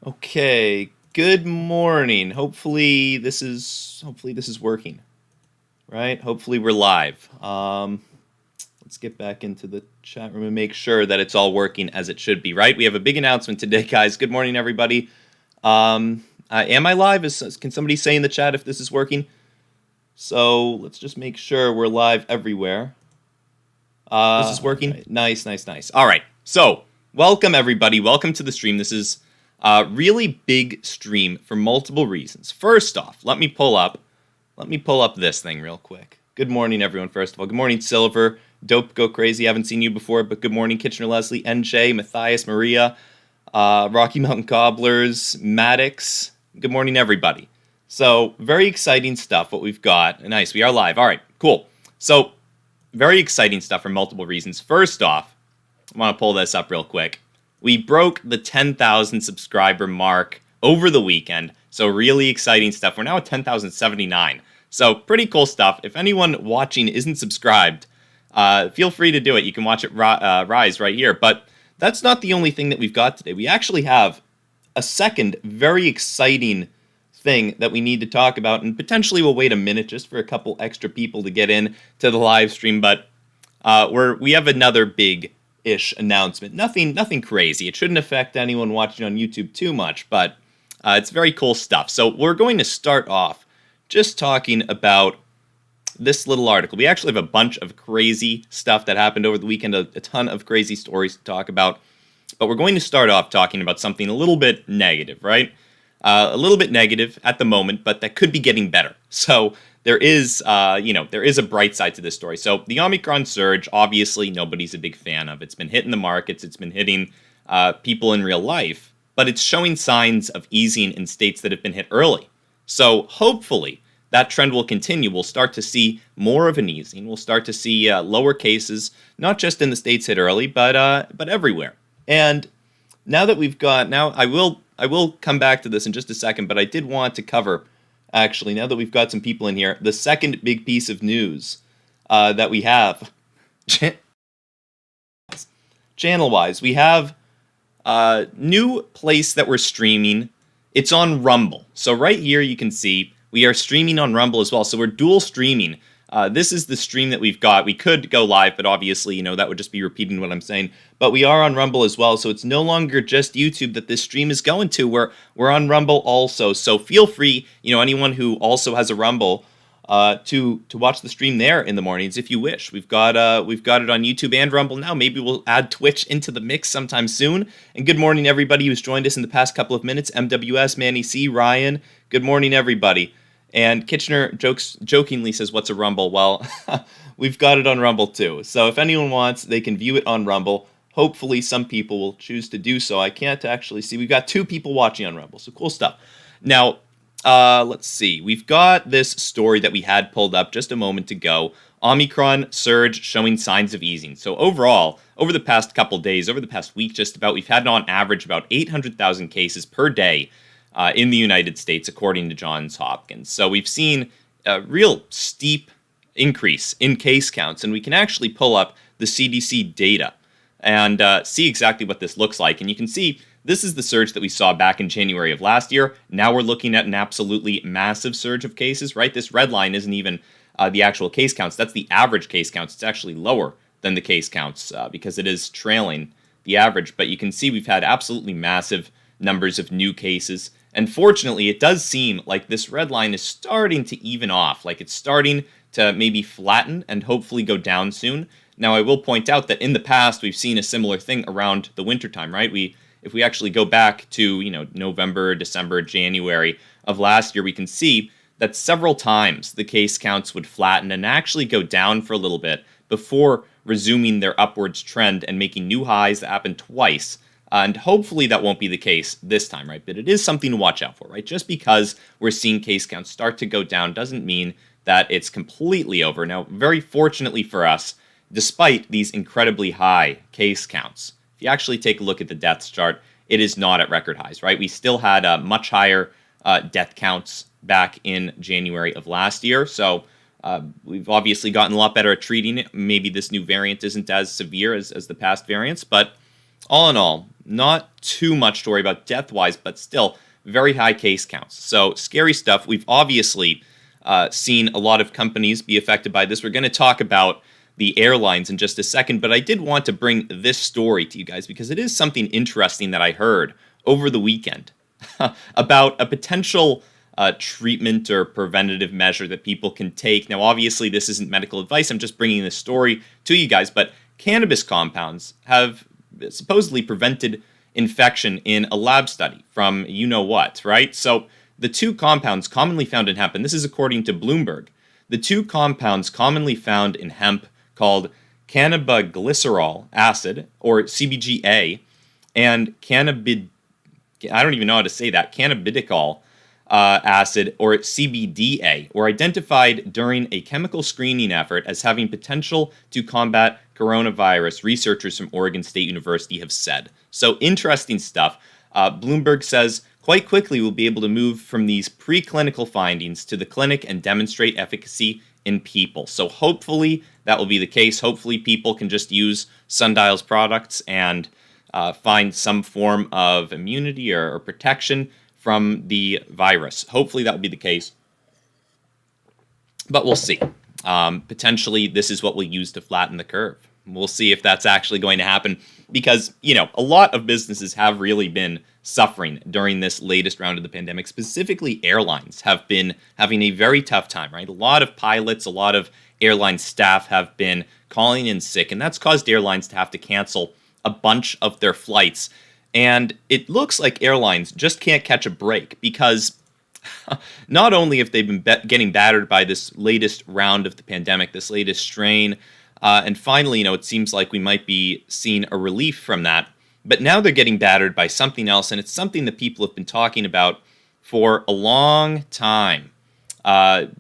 Okay, good morning. Hopefully this is working, right? Hopefully we're live. Let's get back into the chat room and make sure that it's all working as it should be, right? We have a big announcement today, guys. Good morning, everybody. Am I live? Can somebody say in the chat if this is working? So let's just make sure we're live everywhere. This is working? Right. Nice. All right, so welcome, everybody. Welcome to the stream. This is a really big stream for multiple reasons. First off, let me pull up this thing real quick. Good morning, everyone, first of all. Good morning, Silver. Dope Go Crazy. Haven't seen you before, but good morning, Kitchener Leslie, NJ, Matthias, Maria, Rocky Mountain Cobblers, Maddox. Good morning, everybody. So, very exciting stuff, what we've got. Nice, we are live. All right, cool. So, very exciting stuff for multiple reasons. First off, I want to pull this up real quick. We broke the 10,000 subscriber mark over the weekend, so really exciting stuff. We're now at 10,079, so pretty cool stuff. If anyone watching isn't subscribed, feel free to do it. You can watch it rise right here, but that's not the only thing that we've got today. We actually have a second very exciting thing that we need to talk about, and potentially we'll wait a minute just for a couple extra people to get in to the live stream, but we have another big-ish announcement. Nothing crazy. It shouldn't affect anyone watching on YouTube too much, but it's very cool stuff. So we're going to start off just talking about this little article. We actually have a bunch of crazy stuff that happened over the weekend, a ton of crazy stories to talk about, but we're going to start off talking about something a little bit negative, right? A little bit negative at the moment, but that could be getting better. So there is, there is a bright side to this story. So the Omicron surge, obviously, nobody's a big fan of. It's been hitting the markets. It's been hitting people in real life, but it's showing signs of easing in states that have been hit early. So hopefully that trend will continue. We'll start to see more of an easing. We'll start to see lower cases, not just in the states hit early, but everywhere. And now that we've got, I will come back to this in just a second, but I did want to cover, actually, now that we've got some people in here, the second big piece of news that we have. Channel-wise, we have a new place that we're streaming. It's on Rumble. So right here you can see we are streaming on Rumble as well. So we're dual streaming. This is the stream that we've got. We could go live, but obviously, that would just be repeating what I'm saying. But we are on Rumble as well, so it's no longer just YouTube that this stream is going to. We're on Rumble also, so feel free, anyone who also has a Rumble, to watch the stream there in the mornings if you wish. We've got it on YouTube and Rumble now. Maybe we'll add Twitch into the mix sometime soon. And good morning, everybody who's joined us in the past couple of minutes. MWS, Manny C, Ryan. Good morning, everybody. And Kitchener jokingly says, "What's a Rumble?" Well, we've got it on Rumble too. So if anyone wants, they can view it on Rumble. Hopefully some people will choose to do so. I can't actually see. We've got 2 people watching on Rumble, so cool stuff. Now, let's see. We've got this story that we had pulled up just a moment ago. Omicron surge showing signs of easing. So overall, over the past couple days, over the past week just about, we've had on average about 800,000 cases per day in the United States, according to Johns Hopkins. So we've seen a real steep increase in case counts, and we can actually pull up the CDC data and see exactly what this looks like. And you can see this is the surge that we saw back in January of last year. Now we're looking at an absolutely massive surge of cases, right? This red line isn't even the actual case counts. That's the average case counts. It's actually lower than the case counts because it is trailing the average. But you can see we've had absolutely massive numbers of new cases. And fortunately, it does seem like this red line is starting to even off, like it's starting to maybe flatten and hopefully go down soon. Now, I will point out that in the past, we've seen a similar thing around the wintertime, right? If we actually go back to, November, December, January of last year, we can see that several times the case counts would flatten and actually go down for a little bit before resuming their upwards trend and making new highs. That happened twice. And hopefully that won't be the case this time, right? But it is something to watch out for, right? Just because we're seeing case counts start to go down doesn't mean that it's completely over. Now, very fortunately for us, despite these incredibly high case counts, if you actually take a look at the deaths chart, it is not at record highs, right? We still had much higher death counts back in January of last year. So we've obviously gotten a lot better at treating it. Maybe this new variant isn't as severe as the past variants, but all in all, not too much to worry about death-wise, but still very high case counts. So scary stuff. We've obviously seen a lot of companies be affected by this. We're going to talk about the airlines in just a second, but I did want to bring this story to you guys because it is something interesting that I heard over the weekend about a potential treatment or preventative measure that people can take. Now, obviously, this isn't medical advice. I'm just bringing this story to you guys, but cannabis compounds have supposedly prevented infection in a lab study from you-know-what, right? So the two compounds commonly found in hemp, and this is according to Bloomberg, the two compounds commonly found in hemp called cannabiglycerol acid, or CBGA, and I don't even know how to say that, cannabidiol acid, or CBDA, were identified during a chemical screening effort as having potential to combat coronavirus, researchers from Oregon State University have said. So interesting stuff. Bloomberg says, quite quickly we'll be able to move from these preclinical findings to the clinic and demonstrate efficacy in people. So hopefully that will be the case. Hopefully people can just use Sundial's products and find some form of immunity or protection from the virus. Hopefully that will be the case. But we'll see. Potentially this is what we'll use to flatten the curve. We'll see if that's actually going to happen because, a lot of businesses have really been suffering during this latest round of the pandemic. Specifically, airlines have been having a very tough time, right? A lot of pilots, a lot of airline staff have been calling in sick, and that's caused airlines to have to cancel a bunch of their flights. And it looks like airlines just can't catch a break because not only have they been getting battered by this latest round of the pandemic, this latest strain, and finally, it seems like we might be seeing a relief from that. But now they're getting battered by something else, and it's something that people have been talking about for a long time.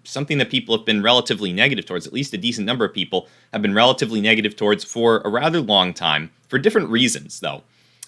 Something that people have been relatively negative towards, at least a decent number of people have been relatively negative towards for a rather long time, for different reasons, though.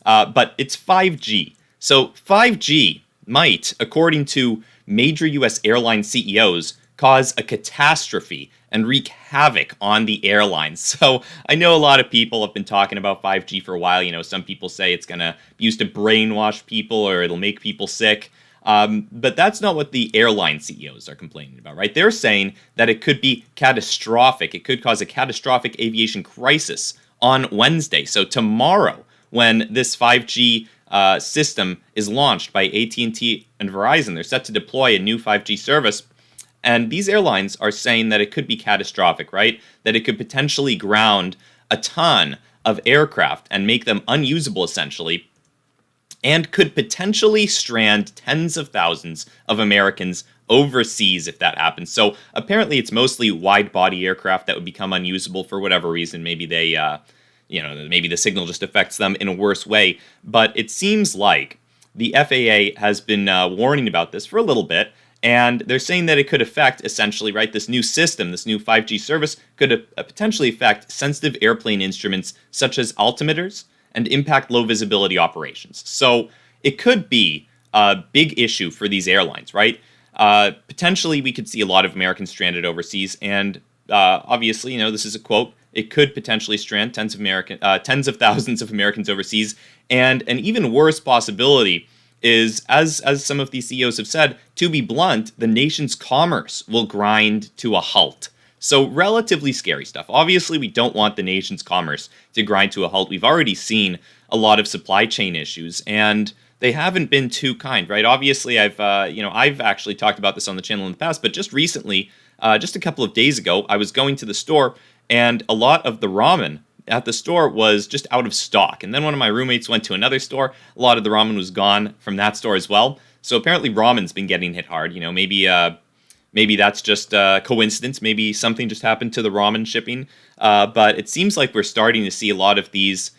But it's 5G. So 5G might, according to major U.S. airline CEOs, cause a catastrophe and wreak havoc on the airlines. So I know a lot of people have been talking about 5G for a while. Some people say it's going to be used to brainwash people or it'll make people sick. But that's not what the airline CEOs are complaining about, right? They're saying that it could be catastrophic. It could cause a catastrophic aviation crisis on Wednesday. So tomorrow, when this 5G system is launched by AT&T and Verizon, they're set to deploy a new 5G service. And these airlines are saying that it could be catastrophic, right? That it could potentially ground a ton of aircraft and make them unusable, essentially, and could potentially strand tens of thousands of Americans overseas if that happens. So apparently it's mostly wide-body aircraft that would become unusable for whatever reason. Maybe they, maybe the signal just affects them in a worse way. But it seems like the FAA has been warning about this for a little bit, and they're saying that it could affect, essentially, right, this new system, this new 5G service could potentially affect sensitive airplane instruments such as altimeters and impact low visibility operations. So it could be a big issue for these airlines, right? Potentially, we could see a lot of Americans stranded overseas, and obviously, this is a quote, it could potentially strand tens of thousands of Americans overseas, and an even worse possibility is, as some of these CEOs have said, to be blunt, the nation's commerce will grind to a halt. So relatively scary stuff. Obviously, we don't want the nation's commerce to grind to a halt. We've already seen a lot of supply chain issues, and they haven't been too kind, right? Obviously, I've actually talked about this on the channel in the past, but just recently, just a couple of days ago, I was going to the store, and a lot of the ramen at the store was just out of stock. And then one of my roommates went to another store. A lot of the ramen was gone from that store as well. So apparently ramen's been getting hit hard. Maybe that's just a coincidence. Maybe something just happened to the ramen shipping. But it seems like we're starting to see a lot of these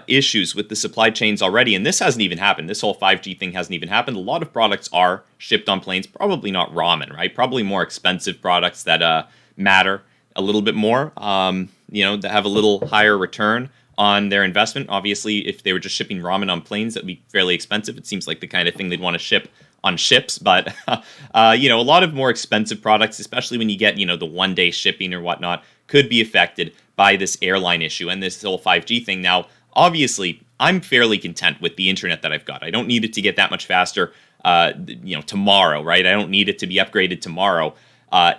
issues with the supply chains already. And this hasn't even happened. This whole 5G thing hasn't even happened. A lot of products are shipped on planes. Probably not ramen, right? Probably more expensive products that matter a little bit more. That have a little higher return on their investment. Obviously, if they were just shipping ramen on planes, that would be fairly expensive. It seems like the kind of thing they'd want to ship on ships. But, a lot of more expensive products, especially when you get, the one-day shipping or whatnot, could be affected by this airline issue and this whole 5G thing. Now, obviously, I'm fairly content with the internet that I've got. I don't need it to get that much faster, tomorrow, right? I don't need it to be upgraded tomorrow.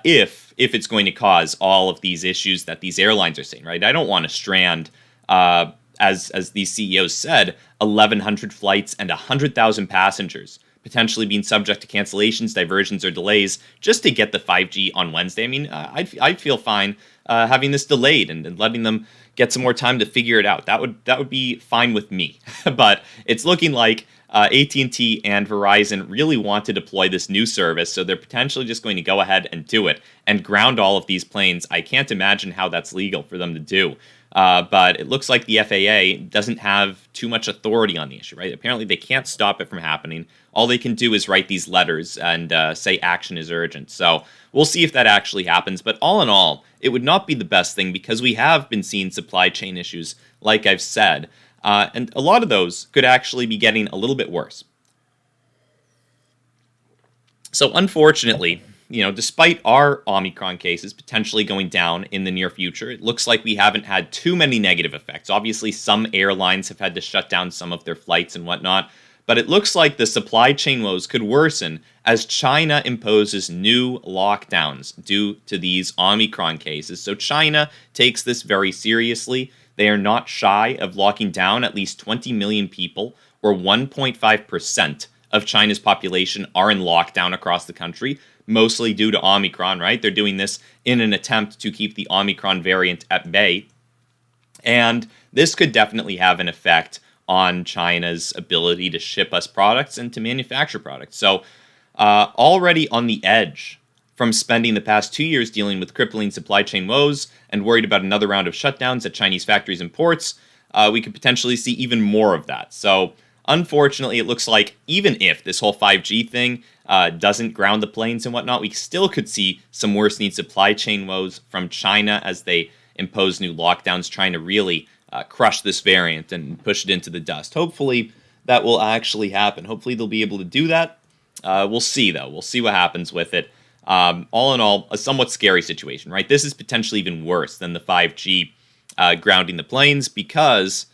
If it's going to cause all of these issues that these airlines are saying, right? I don't want to strand, as these CEOs said, 1,100 flights and 100,000 passengers potentially being subject to cancellations, diversions, or delays just to get the 5G on Wednesday. I mean, I'd feel fine having this delayed and letting them get some more time to figure it out. That would be fine with me. But it's looking like AT&T and Verizon really want to deploy this new service, so they're potentially just going to go ahead and do it and ground all of these planes. I can't imagine how that's legal for them to do. But it looks like the FAA doesn't have too much authority on the issue, right? Apparently they can't stop it from happening. All they can do is write these letters and say action is urgent. So we'll see if that actually happens. But all in all, it would not be the best thing because we have been seeing supply chain issues, like I've said. And a lot of those could actually be getting a little bit worse. So unfortunately, despite our Omicron cases potentially going down in the near future, it looks like we haven't had too many negative effects. Obviously, some airlines have had to shut down some of their flights and whatnot, but it looks like the supply chain woes could worsen as China imposes new lockdowns due to these Omicron cases. So China takes this very seriously. They are not shy of locking down at least 20 million people, or 1.5% of China's population are in lockdown across the country, mostly due to Omicron, right? They're doing this in an attempt to keep the Omicron variant at bay. And this could definitely have an effect on China's ability to ship us products and to manufacture products. So already on the edge from spending the past 2 years dealing with crippling supply chain woes and worried about another round of shutdowns at Chinese factories and ports, we could potentially see even more of that. So unfortunately, it looks like even if this whole 5G thing doesn't ground the planes and whatnot, we still could see some worsening supply chain woes from China as they impose new lockdowns, trying to really crush this variant and push it into the dust. Hopefully, that will actually happen. Hopefully, they'll be able to do that. We'll see, though. We'll see what happens with it. All in all, a somewhat scary situation, right? This is potentially even worse than the 5G grounding the planes because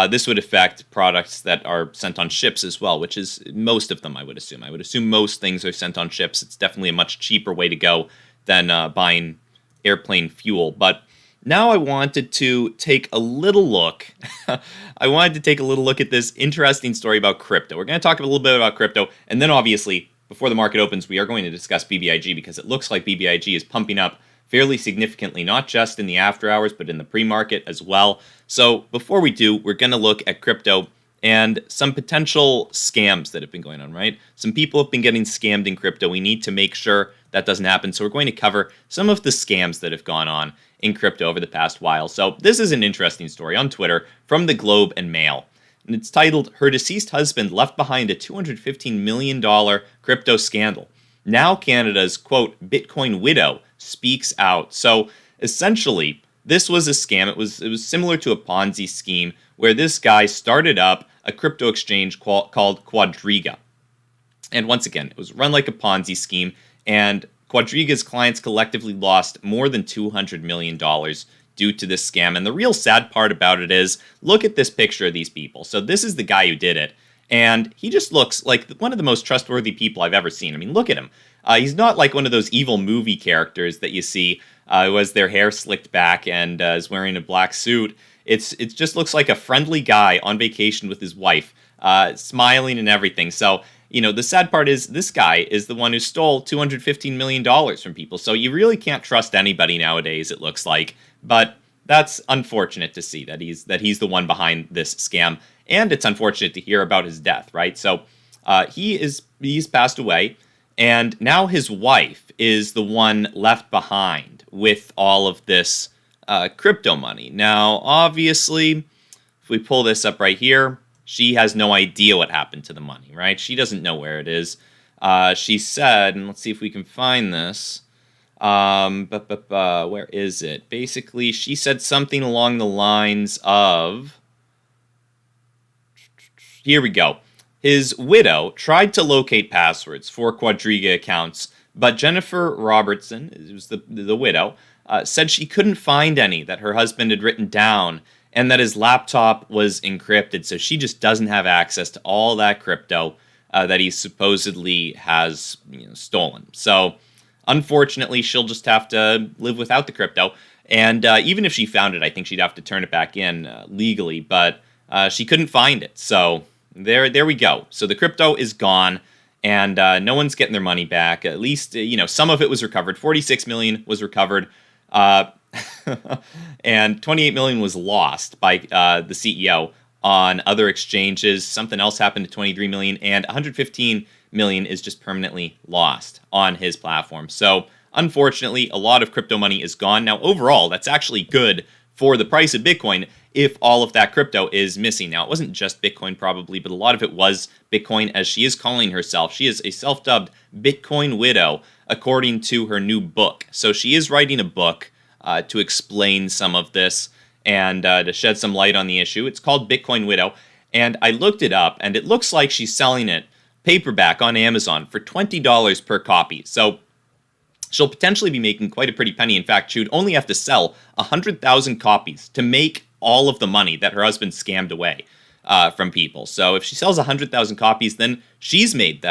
this would affect products that are sent on ships as well, which is most of them, I would assume. I would assume most things are sent on ships. It's definitely a much cheaper way to go than buying airplane fuel. But now I wanted to take a little look. I wanted to take a little look at this interesting story about crypto. We're going to talk a little bit about crypto, and then obviously, before the market opens, we are going to discuss BBIG because it looks like BBIG is pumping up fairly significantly, not just in the after hours, but in the pre-market as well. So before we do, we're going to look at crypto and some potential scams that have been going on, right? Some people have been getting scammed in crypto. We need to make sure that doesn't happen. So we're going to cover some of the scams that have gone on in crypto over the past while. So this is an interesting story on Twitter from the Globe and Mail. And it's titled, "Her Deceased Husband Left Behind a $215 million Crypto Scandal. Now Canada's, quote, Bitcoin widow speaks out." So essentially, this was a scam. It was similar to a Ponzi scheme where this guy started up a crypto exchange called Quadriga. And once again, it was run like a Ponzi scheme, and Quadriga's clients collectively lost more than $200 million due to this scam. And the real sad part about it is, look at this picture of these people. So this is the guy who did it, and he just looks like one of the most trustworthy people I've ever seen. I mean, look at him. He's not like one of those evil movie characters that you see who has their hair slicked back and is wearing a black suit. It just looks like a friendly guy on vacation with his wife, smiling and everything. So, the sad part is this guy is the one who stole $215 million from people. So you really can't trust anybody nowadays, it looks like. But that's unfortunate to see that he's the one behind this scam. And it's unfortunate to hear about his death, right? So he's passed away. And now his wife is the one left behind with all of this crypto money. Now, obviously, if we pull this up right here, she has no idea what happened to the money, right? She doesn't know where it is. She said, and let's see if we can find this. Where is it? Basically, she said something along the lines of, here we go. His widow tried to locate passwords for Quadriga accounts, but Jennifer Robertson, who's the widow, said she couldn't find any that her husband had written down, and that his laptop was encrypted, so she just doesn't have access to all that crypto that he supposedly has stolen. So unfortunately, she'll just have to live without the crypto. And even if she found it, I think she'd have to turn it back in legally. But she couldn't find it. So there we go. So the crypto is gone, and no one's getting their money back. At least, some of it was recovered. 46 million was recovered. And 28 million was lost by the CEO on other exchanges. Something else happened to 23 million, and 115 million is just permanently lost on his platform. So unfortunately, a lot of crypto money is gone. Now, overall, that's actually good for the price of Bitcoin if all of that crypto is missing. Now, it wasn't just Bitcoin probably, but a lot of it was Bitcoin, as she is calling herself. She is a self-dubbed Bitcoin widow, according to her new book. So she is writing a book to explain some of this and to shed some light on the issue. It's called Bitcoin Widow, and I looked it up, and it looks like she's selling it paperback on Amazon for $20 per copy. So she'll potentially be making quite a pretty penny. In fact, she would only have to sell 100,000 copies to make all of the money that her husband scammed away from people. So if she sells 100,000 copies, then she's made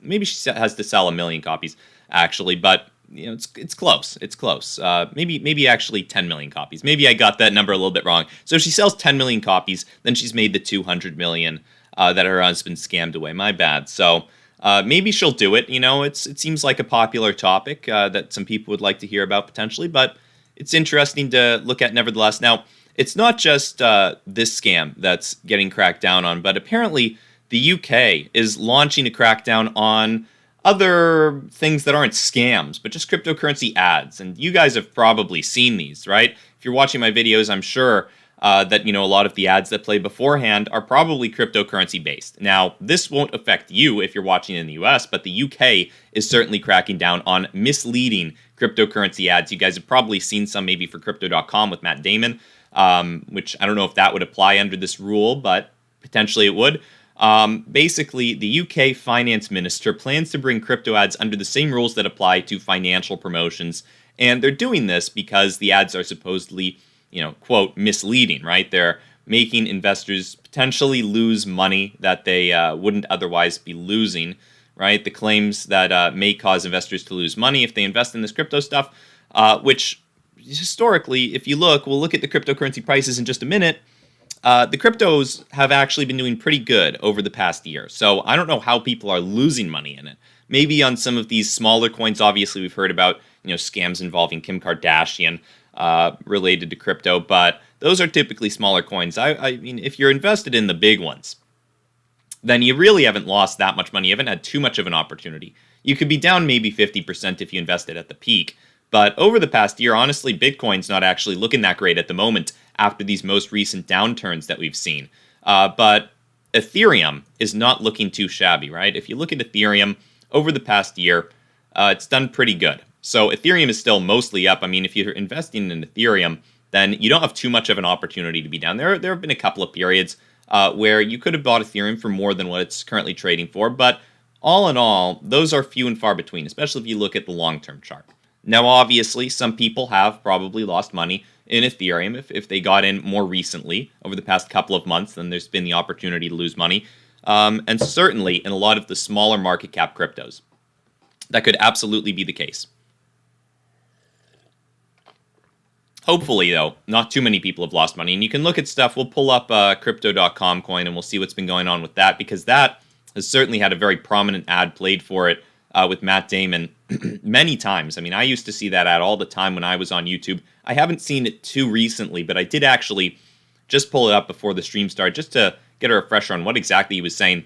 maybe she has to sell 1 million copies actually, but it's close. It's close. Maybe actually 10 million copies. Maybe I got that number a little bit wrong. So if she sells 10 million copies, then she's made the 200 million that her husband scammed away. My bad. So maybe she'll do it. It seems like a popular topic that some people would like to hear about potentially, but it's interesting to look at nevertheless. Now, it's not just this scam that's getting cracked down on, but apparently the UK is launching a crackdown on other things that aren't scams, but just cryptocurrency ads. And you guys have probably seen these, right? If you're watching my videos, I'm sure that a lot of the ads that play beforehand are probably cryptocurrency based. Now, this won't affect you if you're watching in the US, but the UK is certainly cracking down on misleading cryptocurrency ads. You guys have probably seen some maybe for Crypto.com with Matt Damon, which I don't know if that would apply under this rule, but potentially it would. Basically, the UK finance minister plans to bring crypto ads under the same rules that apply to financial promotions. And they're doing this because the ads are supposedly, quote, misleading, right? They're making investors potentially lose money that they wouldn't otherwise be losing, right? The claims that may cause investors to lose money if they invest in this crypto stuff, which historically, if you we'll look at the cryptocurrency prices in just a minute. The cryptos have actually been doing pretty good over the past year. So I don't know how people are losing money in it. Maybe on some of these smaller coins, obviously we've heard about, scams involving Kim Kardashian related to crypto, but those are typically smaller coins. I mean, if you're invested in the big ones, then you really haven't lost that much money. You haven't had too much of an opportunity. You could be down maybe 50% if you invested at the peak. But over the past year, honestly, Bitcoin's not actually looking that great at the moment after these most recent downturns that we've seen. But Ethereum is not looking too shabby, right? If you look at Ethereum over the past year, it's done pretty good. So Ethereum is still mostly up. I mean, if you're investing in Ethereum, then you don't have too much of an opportunity to be down. There have been a couple of periods where you could have bought Ethereum for more than what it's currently trading for. But all in all, those are few and far between, especially if you look at the long-term chart. Now, obviously, some people have probably lost money in Ethereum if they got in more recently over the past couple of months, then there's been the opportunity to lose money. And certainly in a lot of the smaller market cap cryptos, that could absolutely be the case. Hopefully, though, not too many people have lost money. And you can look at stuff. We'll pull up Crypto.com coin and we'll see what's been going on with that, because that has certainly had a very prominent ad played for it with Matt Damon many times. I mean, I used to see that ad all the time when I was on YouTube. I haven't seen it too recently, but I did actually just pull it up before the stream started just to get a refresher on what exactly he was saying.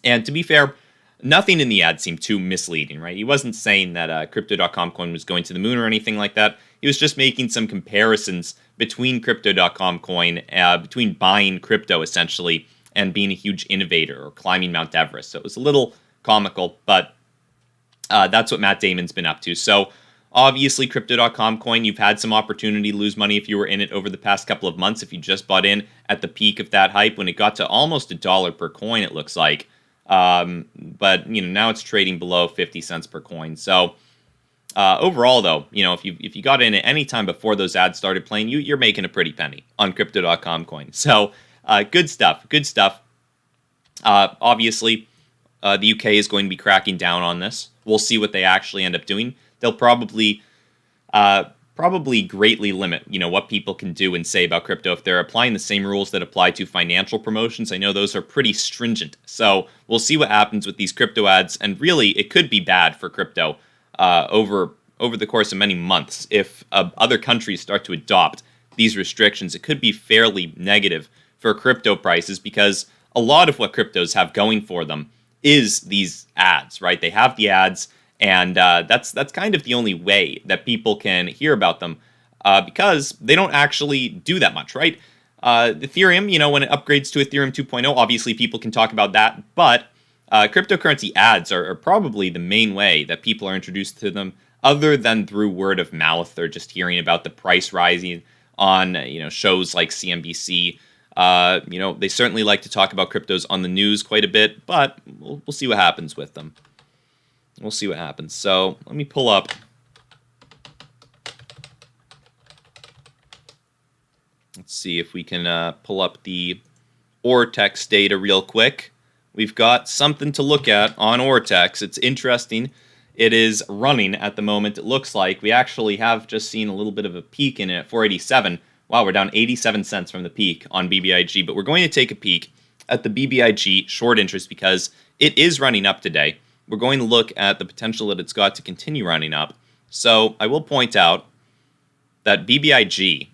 And to be fair, nothing in the ad seemed too misleading, right? He wasn't saying that Crypto.com coin was going to the moon or anything like that. He was just making some comparisons between Crypto.com coin, between buying crypto essentially and being a huge innovator or climbing Mount Everest. So it was a little comical, but that's what Matt Damon's been up to. So obviously, Crypto.com coin, you've had some opportunity to lose money if you were in it over the past couple of months, if you just bought in at the peak of that hype when it got to almost $1 per coin, it looks like. But now it's trading below 50 cents per coin. So Overall, though, if you got in at any time before those ads started playing, you're making a pretty penny on Crypto.com coin. So good stuff. Good stuff. Obviously, the UK is going to be cracking down on this. We'll see what they actually end up doing. They'll probably greatly limit, what people can do and say about crypto if they're applying the same rules that apply to financial promotions. I know those are pretty stringent. So we'll see what happens with these crypto ads, and really, it could be bad for crypto over the course of many months. If other countries start to adopt these restrictions, it could be fairly negative for crypto prices, because a lot of what cryptos have going for them is these ads, right? They have the ads, and that's kind of the only way that people can hear about them, because they don't actually do that much, right? Ethereum, when it upgrades to Ethereum 2.0, obviously people can talk about that, but cryptocurrency ads are probably the main way that people are introduced to them, other than through word of mouth or just hearing about the price rising on shows like CNBC. They certainly like to talk about cryptos on the news quite a bit, but we'll see what happens with them. We'll see what happens. So let me pull up. Let's see if we can pull up the Ortex data real quick. We've got something to look at on Ortex. It's interesting. It is running at the moment, it looks like. We actually have just seen a little bit of a peak in it at 487. Wow, we're down 87 cents from the peak on BBIG, but we're going to take a peek at the BBIG short interest because it is running up today. We're going to look at the potential that it's got to continue running up. So I will point out that BBIG,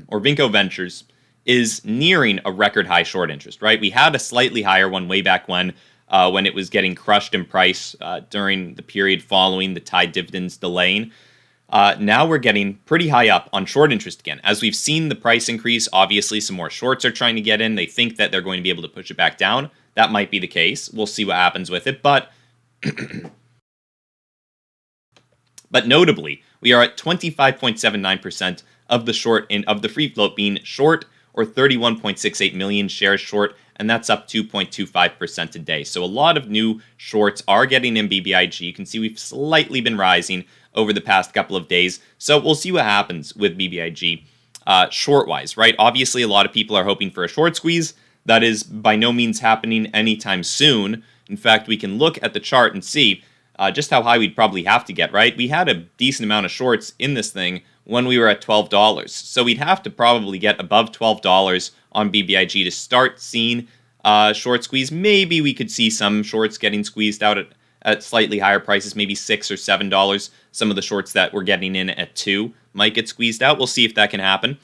or Vinco Ventures, is nearing a record high short interest, right? We had a slightly higher one way back when it was getting crushed in price during the period following the Tide dividends delaying. Now we're getting pretty high up on short interest again. As we've seen the price increase, obviously some more shorts are trying to get in. They think that they're going to be able to push it back down. That might be the case. We'll see what happens with it. But notably, we are at 25.79% of the free float being short, or 31.68 million shares short, and that's up 2.25% today. So a lot of new shorts are getting in BBIG. You can see we've slightly been rising over the past couple of days. So we'll see what happens with BBIG short-wise, right? Obviously, a lot of people are hoping for a short squeeze. That is by no means happening anytime soon. In fact, we can look at the chart and see just how high we'd probably have to get, right? We had a decent amount of shorts in this thing when we were at $12. So we'd have to probably get above $12 on BBIG to start seeing short squeeze. Maybe we could see some shorts getting squeezed out at slightly higher prices, maybe $6 or $7. Some of the shorts that we're getting in at $2 might get squeezed out. We'll see if that can happen.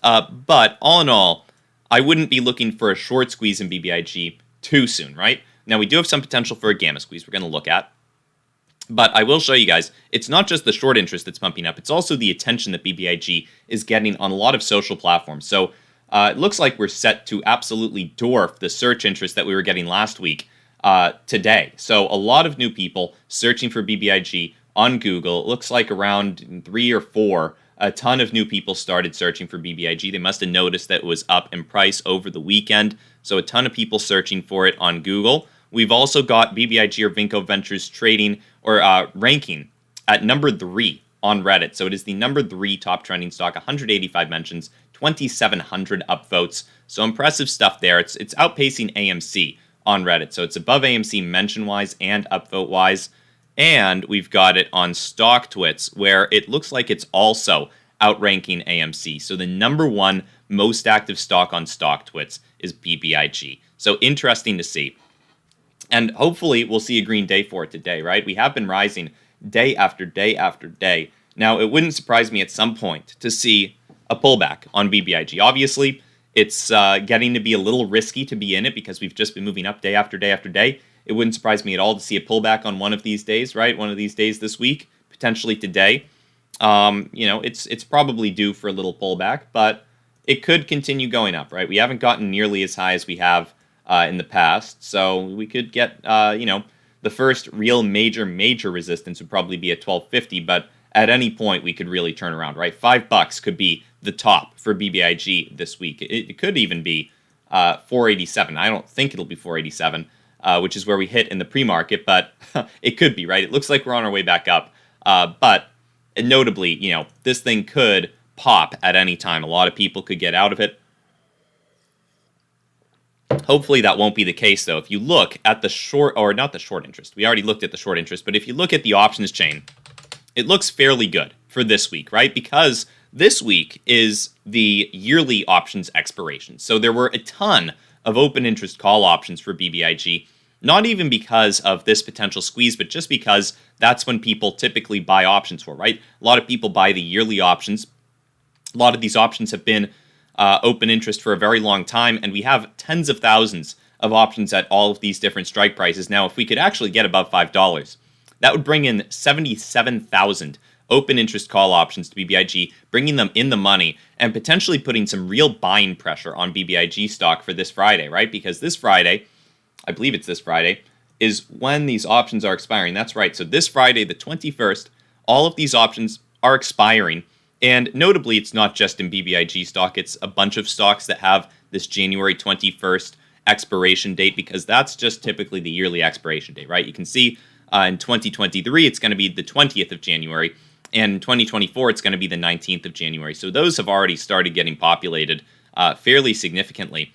But all in all, I wouldn't be looking for a short squeeze in BBIG too soon, right? Now, we do have some potential for a gamma squeeze we're going to look at. But I will show you guys, it's not just the short interest that's pumping up, it's also the attention that BBIG is getting on a lot of social platforms. So it looks like we're set to absolutely dwarf the search interest that we were getting last week today. So a lot of new people searching for BBIG on Google. It looks like around 3 or 4, a ton of new people started searching for BBIG. They must have noticed that it was up in price over the weekend. So a ton of people searching for it on Google. We've also got BBIG or Vinco Ventures trading or ranking at number 3 on Reddit. So it is the number 3 top trending stock, 185 mentions, 2,700 upvotes. So impressive stuff there. It's outpacing AMC on Reddit. So it's above AMC mention-wise and upvote-wise. And we've got it on StockTwits, where it looks like it's also outranking AMC. So the number 1 most active stock on StockTwits is BBIG. So interesting to see. And hopefully we'll see a green day for it today, right? We have been rising day after day after day. Now, it wouldn't surprise me at some point to see a pullback on BBIG. Obviously, it's getting to be a little risky to be in it because we've just been moving up day after day after day. It wouldn't surprise me at all to see a pullback on one of these days, right? One of these days this week, potentially today. It's probably due for a little pullback, but it could continue going up, right? We haven't gotten nearly as high as we have in the past, so we could get, the first real major resistance would probably be at 1250, but at any point we could really turn around, right? $5 could be the top for BBIG this week. It could even be 487. I don't think it'll be 487, which is where we hit in the pre-market, but it could be, right? It looks like we're on our way back up. But notably, this thing could pop at any time. A lot of people could get out of it. Hopefully that won't be the case, though. If you look at the short, or not the short interest, we already looked at the short interest, but if you look at the options chain, it looks fairly good for this week, right? Because this week is the yearly options expiration. So there were a ton of open interest call options for BBIG, not even because of this potential squeeze, but just because that's when people typically buy options for, right? A lot of people buy the yearly options. A lot of these options have been open interest for a very long time, and we have tens of thousands of options at all of these different strike prices. Now, if we could actually get above $5, that would bring in 77,000 open interest call options to BBIG, bringing them in the money and potentially putting some real buying pressure on BBIG stock for this Friday, right? Because this Friday, I believe it's this Friday, is when these options are expiring. That's right. So this Friday, the 21st, all of these options are expiring. And notably, it's not just in BBIG stock. It's a bunch of stocks that have this January 21st expiration date, because that's just typically the yearly expiration date, right? You can see in 2023, it's going to be the 20th of January. And in 2024, it's going to be the 19th of January. So those have already started getting populated fairly significantly.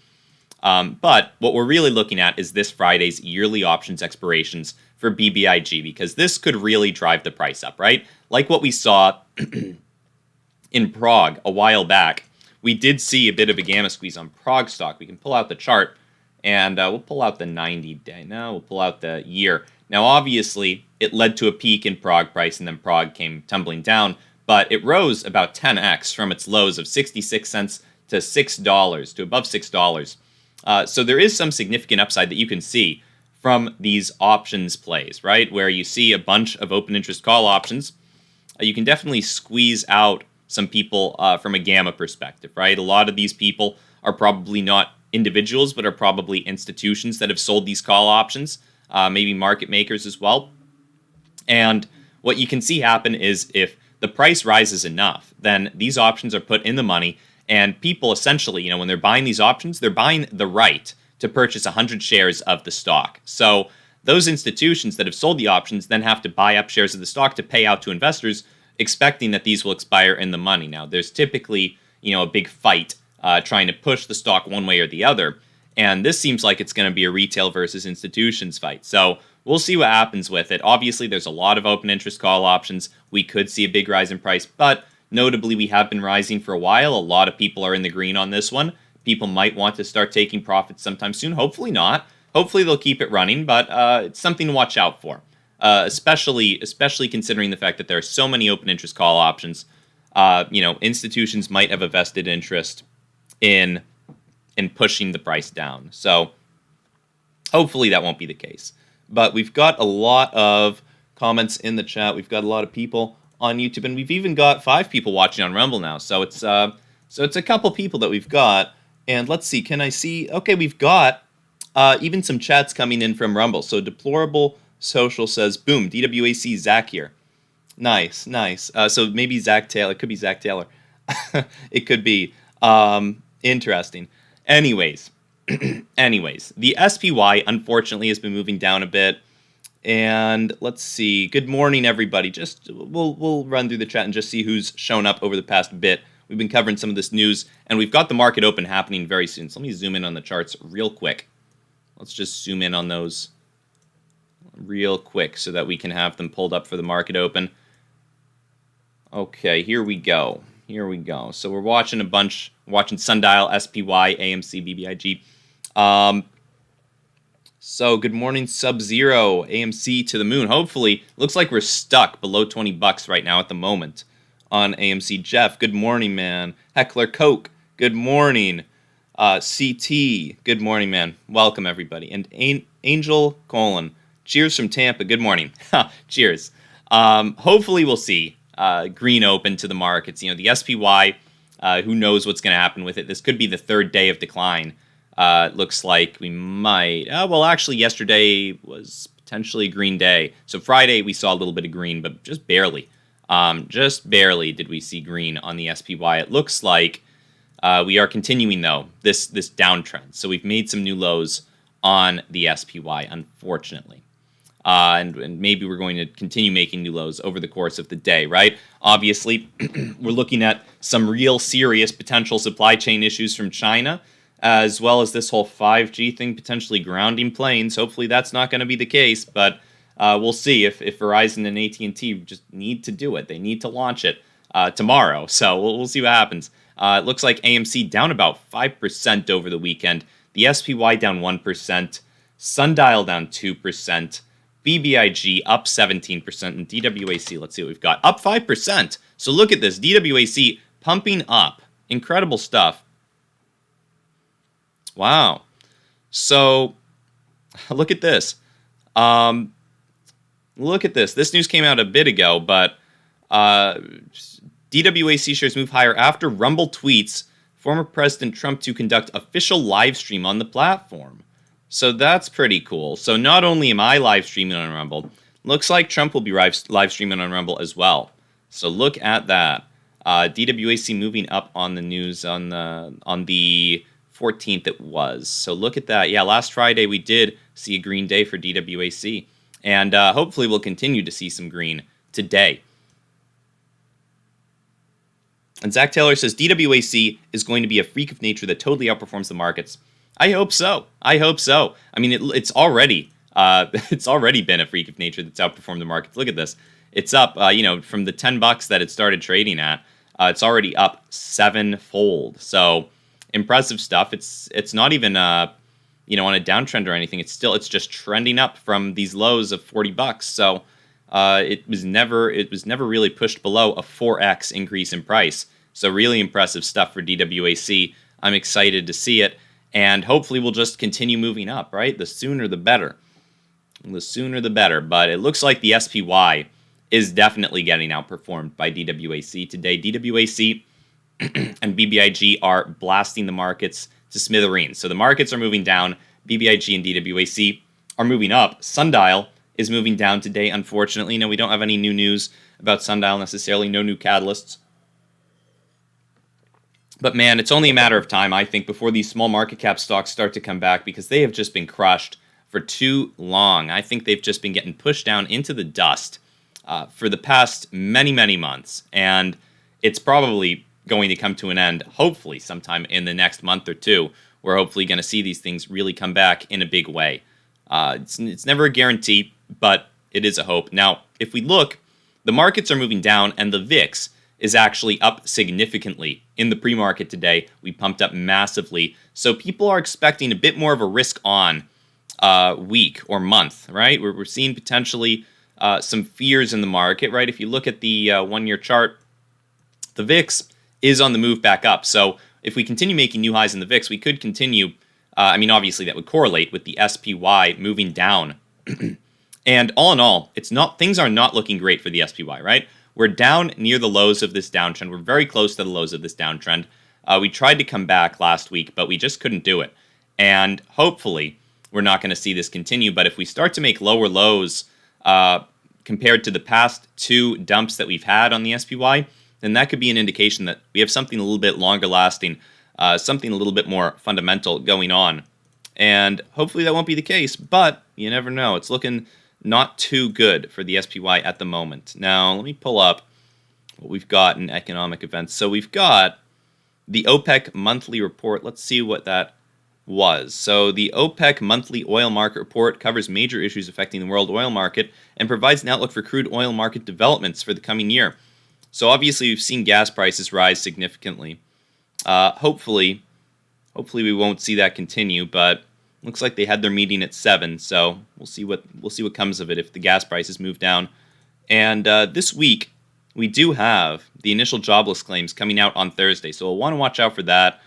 But what we're really looking at is this Friday's yearly options expirations for BBIG, because this could really drive the price up, right? Like what we saw in PROG a while back, we did see a bit of a gamma squeeze on PROG stock. We can pull out the chart, and we'll pull out the 90-day. Now we'll pull out the year. Now, obviously, it led to a peak in PROG price, and then PROG came tumbling down, but it rose about 10x from its lows of 66 cents to $6, to above $6. So there is some significant upside that you can see from these options plays, right? Where you see a bunch of open interest call options. You can definitely squeeze out some people from a gamma perspective, right? A lot of these people are probably not individuals, but are probably institutions that have sold these call options, maybe market makers as well. And what you can see happen is if the price rises enough, then these options are put in the money, and people essentially, when they're buying these options, they're buying the right to purchase 100 shares of the stock. So those institutions that have sold the options then have to buy up shares of the stock to pay out to investors, expecting that these will expire in the money. Now, there's typically, a big fight trying to push the stock one way or the other, and this seems like it's going to be a retail versus institutions fight. So we'll see what happens with it. Obviously, there's a lot of open interest call options. We could see a big rise in price, but notably, we have been rising for a while. A lot of people are in the green on this one. People might want to start taking profits sometime soon. Hopefully not. Hopefully they'll keep it running, but it's something to watch out for. Especially considering the fact that there are so many open interest call options. Institutions might have a vested interest in pushing the price down. So hopefully that won't be the case. But we've got a lot of comments in the chat. We've got a lot of people on YouTube, and we've even got 5 people watching on Rumble now. So it's a couple people that we've got. And let's see, can I see? Okay, we've got even some chats coming in from Rumble. So Deplorable Social says, boom, DWAC Zach here. Nice. So maybe Zach Taylor. It could be Zach Taylor. It could be. Interesting. Anyways, the SPY, unfortunately, has been moving down a bit. And let's see. Good morning, everybody. Just we'll run through the chat and just see who's shown up over the past bit. We've been covering some of this news, and we've got the market open happening very soon. So let me zoom in on the charts real quick. Let's just zoom in on those real quick so that we can have them pulled up for the market open. Okay, here we go. So we're watching watching Sundial, SPY, AMC, BBIG. So good morning, Sub-Zero, AMC to the moon. Hopefully, looks like we're stuck below $20 right now at the moment on AMC. Jeff, good morning, man. Heckler Coke, good morning. CT, good morning, man. Welcome, everybody. And Angel Colon, cheers from Tampa. Good morning. Cheers. Hopefully, we'll see green open to the markets. The SPY, who knows what's going to happen with it. This could be the 3rd day of decline. Looks like we might. Actually, yesterday was potentially a green day. So Friday, we saw a little bit of green, but just barely. Just barely did we see green on the SPY. It looks like we are continuing, though, this downtrend. So we've made some new lows on the SPY, unfortunately. and maybe we're going to continue making new lows over the course of the day, right? Obviously, we're looking at some real serious potential supply chain issues from China, as well as this whole 5G thing potentially grounding planes. Hopefully that's not going to be the case, but we'll see if Verizon and AT&T just need to do it. They need to launch it tomorrow, so we'll see what happens. It looks like AMC down about 5% over the weekend. The SPY down 1%. Sundial down 2%. BBIG up 17%. And DWAC, let's see what we've got. Up 5%. So look at this. DWAC pumping up. Incredible stuff. Wow. So look at this. Look at this. This news came out a bit ago, but DWAC shares move higher after Rumble tweets former President Trump to conduct official live stream on the platform. So that's pretty cool. So not only am I live streaming on Rumble, looks like Trump will be live streaming on Rumble as well. So look at that. DWAC moving up on the news on the 14th it was. So look at that. Yeah, last Friday we did see a green day for DWAC. And hopefully we'll continue to see some green today. And Zach Taylor says DWAC is going to be a freak of nature that totally outperforms the markets. I hope so. I hope so. I mean, it's already been a freak of nature that's outperformed the markets. Look at this. It's up, from the $10 that it started trading at. It's already up 7-fold. So impressive stuff. It's not even on a downtrend or anything. It's just trending up from these lows of $40. So it was never really pushed below a 4x increase in price. So really impressive stuff for DWAC. I'm excited to see it, and hopefully we'll just continue moving up, right? The sooner the better. The sooner the better. But it looks like the SPY is definitely getting outperformed by DWAC today. DWAC and BBIG are blasting the markets to smithereens. So the markets are moving down. BBIG and DWAC are moving up. Sundial is moving down today, unfortunately. No, we don't have any new news about Sundial necessarily. No new catalysts. But man, it's only a matter of time, I think, before these small market cap stocks start to come back, because they have just been crushed for too long. I think they've just been getting pushed down into the dust for the past many, many months. And it's probably going to come to an end, hopefully sometime in the next month or two. We're hopefully going to see these things really come back in a big way. It's never a guarantee, but it is a hope. Now, if we look, the markets are moving down, and the VIX is actually up significantly. In the pre-market today, we pumped up massively. So people are expecting a bit more of a risk-on week or month, right? We're seeing potentially some fears in the market, right? If you look at the one-year chart, the VIX is on the move back up. So if we continue making new highs in the VIX, we could continue. Obviously that would correlate with the SPY moving down. And all in all, things are not looking great for the SPY, right? We're down near the lows of this downtrend. We're very close to the lows of this downtrend. We tried to come back last week, but we just couldn't do it. And hopefully, we're not going to see this continue. But if we start to make lower lows compared to the past two dumps that we've had on the SPY, then that could be an indication that we have something a little bit longer lasting, something a little bit more fundamental going on. And hopefully that won't be the case, but you never know. It's looking not too good for the SPY at the moment. Now, let me pull up what we've got in economic events. So we've got the OPEC monthly report. Let's see what that was. So the OPEC monthly oil market report covers major issues affecting the world oil market and provides an outlook for crude oil market developments for the coming year. So obviously we've seen gas prices rise significantly. Hopefully we won't see that continue, but looks like they had their meeting at 7, so we'll see what comes of it if the gas prices move down. And this week we do have the initial jobless claims coming out on Thursday, so we'll want to watch out for that.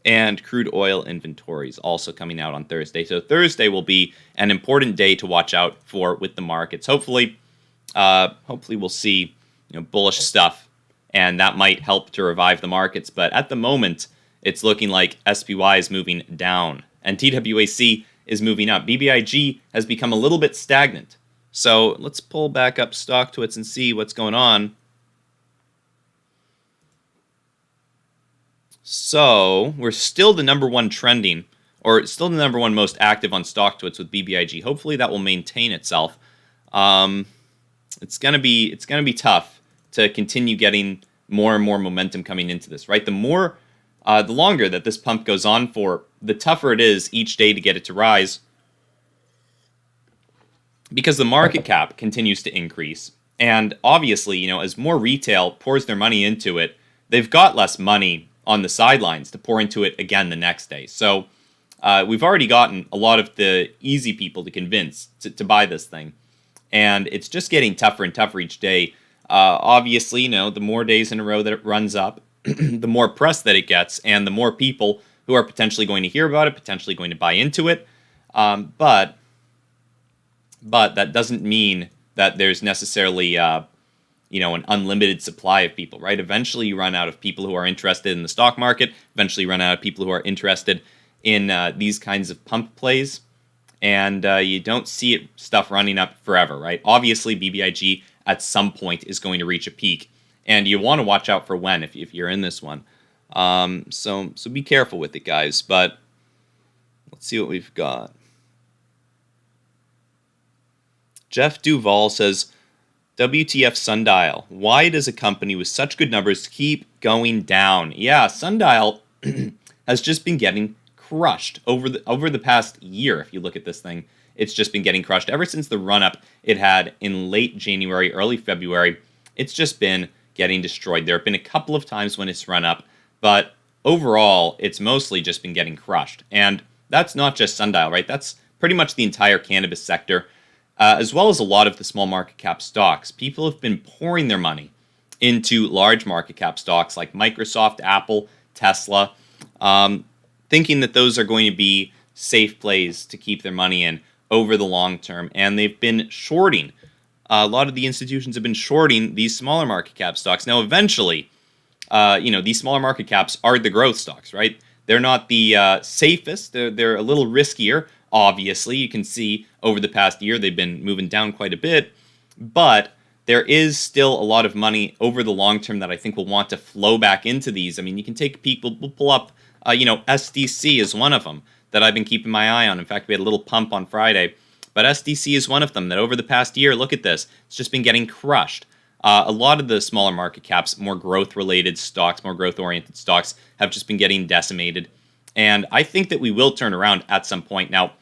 And crude oil inventories also coming out on Thursday. So Thursday will be an important day to watch out for with the markets. Hopefully we'll see bullish stuff, and that might help to revive the markets. But at the moment, it's looking like SPY is moving down, and TWAC is moving up. BBIG has become a little bit stagnant. So let's pull back up StockTwits and see what's going on. So we're still the number one trending, or still the number one most active on StockTwits with BBIG. Hopefully that will maintain itself. It's gonna be tough to continue getting more and more momentum coming into this, right? The longer that this pump goes on for, the tougher it is each day to get it to rise, because the market cap continues to increase. And obviously, as more retail pours their money into it, they've got less money on the sidelines to pour into it again the next day. So we've already gotten a lot of the easy people to convince to buy this thing. And it's just getting tougher and tougher each day. Obviously, the more days in a row that it runs up, the more press that it gets, and the more people who are potentially going to hear about it, potentially going to buy into it. But that doesn't mean that there's necessarily an unlimited supply of people, right? Eventually you run out of people who are interested in the stock market, eventually you run out of people who are interested in these kinds of pump plays, and you don't see stuff running up forever, right? Obviously, BBIG at some point is going to reach a peak, and you want to watch out for when if you're in this one. So be careful with it, guys, but let's see what we've got. Jeff Duval says, WTF Sundial, why does a company with such good numbers keep going down? Yeah, Sundial has just been getting crushed over the past year. If you look at this thing, it's just been getting crushed ever since the run-up it had in late January, early February. It's just been getting destroyed. There have been a couple of times when it's run up, but overall, it's mostly just been getting crushed. And that's not just Sundial, right? That's pretty much the entire cannabis sector. As well as a lot of the small market cap stocks. People have been pouring their money into large market cap stocks like Microsoft, Apple, Tesla, thinking that those are going to be safe plays to keep their money in over the long term. And they've been shorting. A lot of the institutions have been shorting these smaller market cap stocks. Now, eventually, these smaller market caps are the growth stocks, right? They're not the safest. They're a little riskier. Obviously, you can see over the past year they've been moving down quite a bit, but there is still a lot of money over the long term that I think will want to flow back into these. I mean, you can take a peek. We'll pull up, SDC is one of them that I've been keeping my eye on. In fact, we had a little pump on Friday, but SDC is one of them that over the past year, look at this, it's just been getting crushed. A lot of the smaller market caps, more growth-related stocks, more growth-oriented stocks have just been getting decimated. And I think that we will turn around at some point. Now,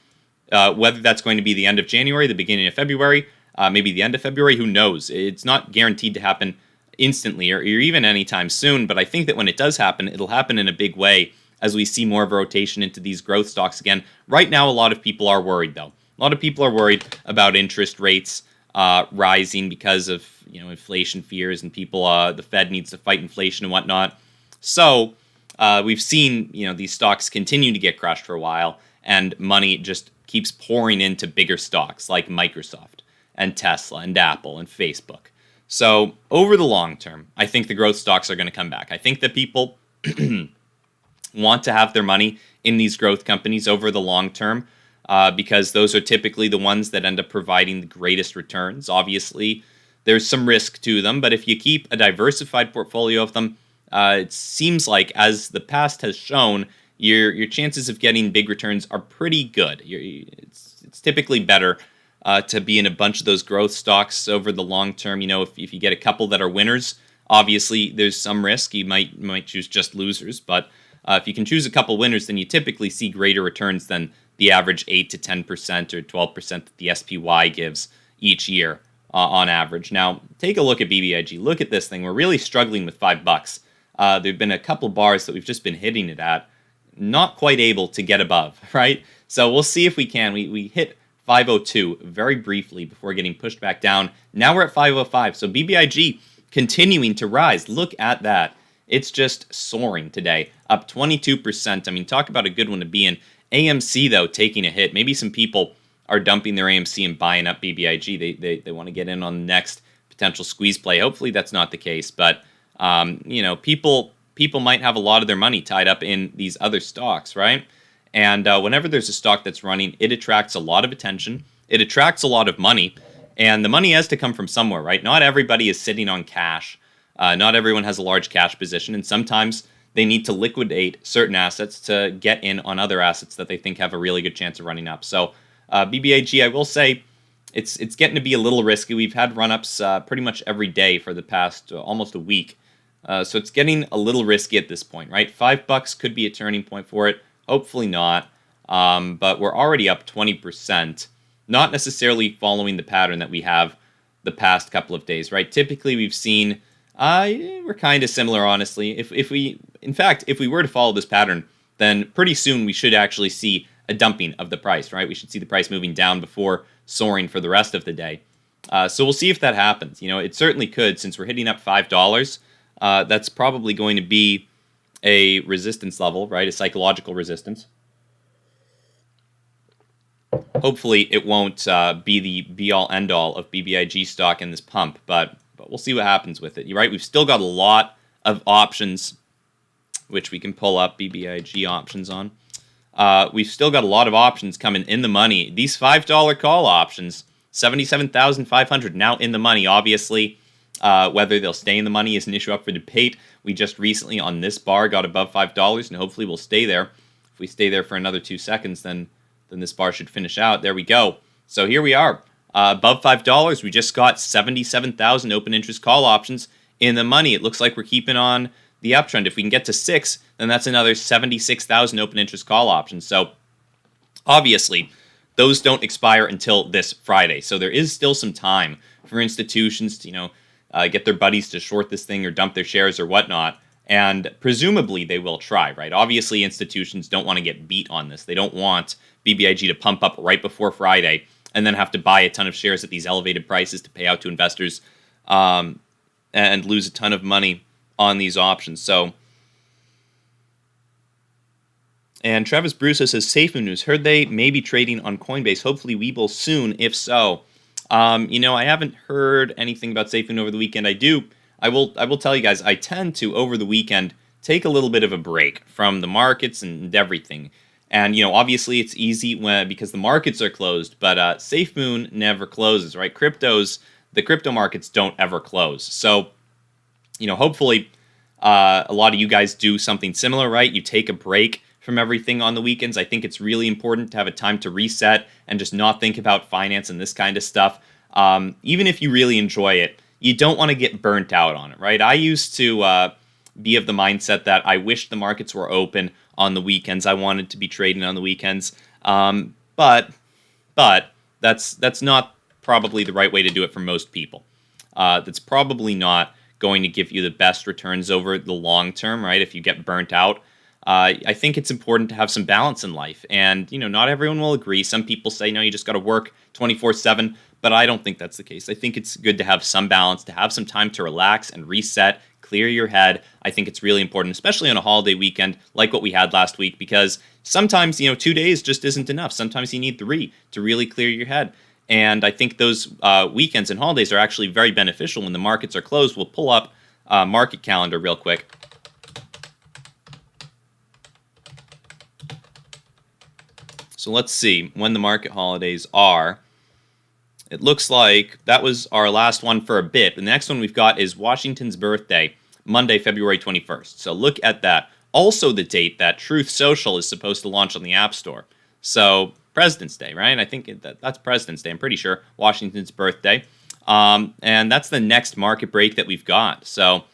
whether that's going to be the end of January, the beginning of February, maybe the end of February, who knows? It's not guaranteed to happen instantly or even anytime soon, but I think that when it does happen, it'll happen in a big way as we see more of a rotation into these growth stocks again. Right now, a lot of people are worried, though. A lot of people are worried about interest rates rising because of inflation fears and people, the Fed needs to fight inflation and whatnot. So we've seen these stocks continue to get crushed for a while, and money just keeps pouring into bigger stocks like Microsoft and Tesla and Apple and Facebook. So over the long term, I think the growth stocks are going to come back. I think that people want to have their money in these growth companies over the long term because those are typically the ones that end up providing the greatest returns. Obviously, there's some risk to them, but if you keep a diversified portfolio of them, it seems like, as the past has shown, your chances of getting big returns are pretty good. It's typically better to be in a bunch of those growth stocks over the long term. If you get a couple that are winners, obviously there's some risk. You might choose just losers, but if you can choose a couple winners, then you typically see greater returns than the average 8 to 10% or 12% that the SPY gives each year on average. Now, take a look at BBIG. Look at this thing. We're really struggling with $5. There have been a couple bars that we've just been hitting it at, not quite able to get above, right? So we'll see if we can. We hit 502 very briefly before getting pushed back down. Now we're at 505. So BBIG continuing to rise. Look at that. It's just soaring today, up 22%. I mean, talk about a good one to be in. AMC, though, taking a hit. Maybe some people are dumping their AMC and buying up BBIG. They want to get in on the next potential squeeze play. Hopefully that's not the case, but people might have a lot of their money tied up in these other stocks, right? And whenever there's a stock that's running, it attracts a lot of attention. It attracts a lot of money, and the money has to come from somewhere, right? Not everybody is sitting on cash. Not everyone has a large cash position, and sometimes they need to liquidate certain assets to get in on other assets that they think have a really good chance of running up. So BBIG, I will say, it's getting to be a little risky. We've had run-ups pretty much every day for the past almost a week. So it's getting a little risky at this point, right? $5 could be a turning point for it. Hopefully not. But we're already up 20%. Not necessarily following the pattern that we have the past couple of days, right? Typically, we've seen we're kind of similar, honestly. If we were to follow this pattern, then pretty soon we should actually see a dumping of the price, right? We should see the price moving down before soaring for the rest of the day. So we'll see if that happens. You know, it certainly could, since we're hitting up $5. That's probably going to be a resistance level, right? A psychological resistance. Hopefully, it won't be the be-all, end-all of BBIG stock in this pump, but we'll see what happens with it. You're right, we've still got a lot of options, which we can pull up BBIG options on. We've still got a lot of options coming in the money. These $5 call options, 77,500 now in the money. Obviously, whether they'll stay in the money is an issue up for debate. We just recently on this bar got above $5, and hopefully we'll stay there. If we stay there for another 2 seconds, then this bar should finish out. There we go. So here we are. Above $5, we just got 77,000 open interest call options in the money. It looks like we're keeping on the uptrend. If we can get to 6, then that's another 76,000 open interest call options. So obviously, those don't expire until this Friday. So there is still some time for institutions to, get their buddies to short this thing or dump their shares or whatnot. And presumably they will try, right? Obviously, institutions don't want to get beat on this. They don't want BBIG to pump up right before Friday and then have to buy a ton of shares at these elevated prices to pay out to investors and lose a ton of money on these options. So, and Travis Bruce says, SAFEMOON news. Heard they may be trading on Coinbase. Hopefully we will soon, if so. I haven't heard anything about SAFEMOON over the weekend. I will tell you guys, I tend to, over the weekend, take a little bit of a break from the markets and everything. And, obviously it's easy because the markets are closed, but SAFEMOON never closes, right? The crypto markets don't ever close. So, hopefully a lot of you guys do something similar, right? You take a break from everything on the weekends. I think it's really important to have a time to reset and just not think about finance and this kind of stuff. Even if you really enjoy it, you don't want to get burnt out on it, right? I used to be of the mindset that I wished the markets were open on the weekends. I wanted to be trading on the weekends. But that's not probably the right way to do it for most people. That's probably not going to give you the best returns over the long term, right? If you get burnt out. I think it's important to have some balance in life. And, not everyone will agree. Some people say, no, you just got to work 24/7. But I don't think that's the case. I think it's good to have some balance, to have some time to relax and reset, clear your head. I think it's really important, especially on a holiday weekend like what we had last week, because sometimes, 2 days just isn't enough. Sometimes you need 3 to really clear your head. And I think those weekends and holidays are actually very beneficial when the markets are closed. We'll pull up market calendar real quick. So let's see when the market holidays are. It looks like that was our last one for a bit. The next one we've got is Washington's birthday, Monday, February 21st. So look at that. Also the date that Truth Social is supposed to launch on the App Store. So President's Day, right? I think that's President's Day. I'm pretty sure Washington's birthday. And that's the next market break that we've got. So,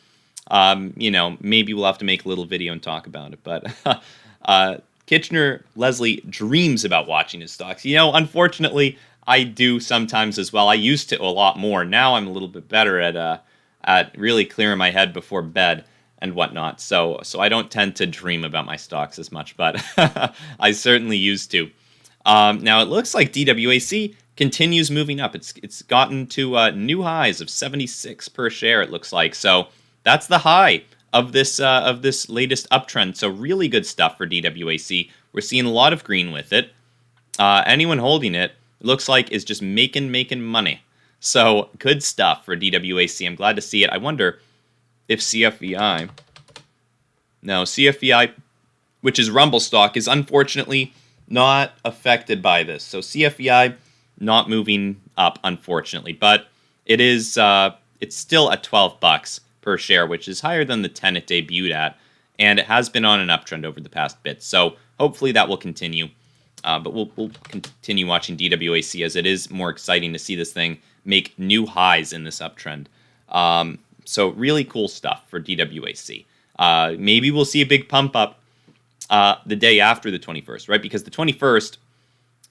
maybe we'll have to make a little video and talk about it. But Kitchener Leslie dreams about watching his stocks. Unfortunately, I do sometimes as well. I used to a lot more. Now I'm a little bit better at really clearing my head before bed and whatnot. So I don't tend to dream about my stocks as much, but I certainly used to. Now it looks like DWAC continues moving up. It's gotten to new highs of 76 per share. It looks like. So that's the high of this latest uptrend. So really good stuff for DWAC. We're seeing a lot of green with it. Anyone holding it, looks like is just making money. So good stuff for DWAC. I'm glad to see it. I wonder if CFVI, which is Rumble stock, is unfortunately not affected by this. So CFVI not moving up, unfortunately, but it is it's still at $12 per share, which is higher than the 10 it debuted at, and it has been on an uptrend over the past bit. So hopefully that will continue. But we'll continue watching DWAC as it is more exciting to see this thing make new highs in this uptrend. So really cool stuff for DWAC. Maybe we'll see a big pump up the day after the 21st, right? Because the 21st,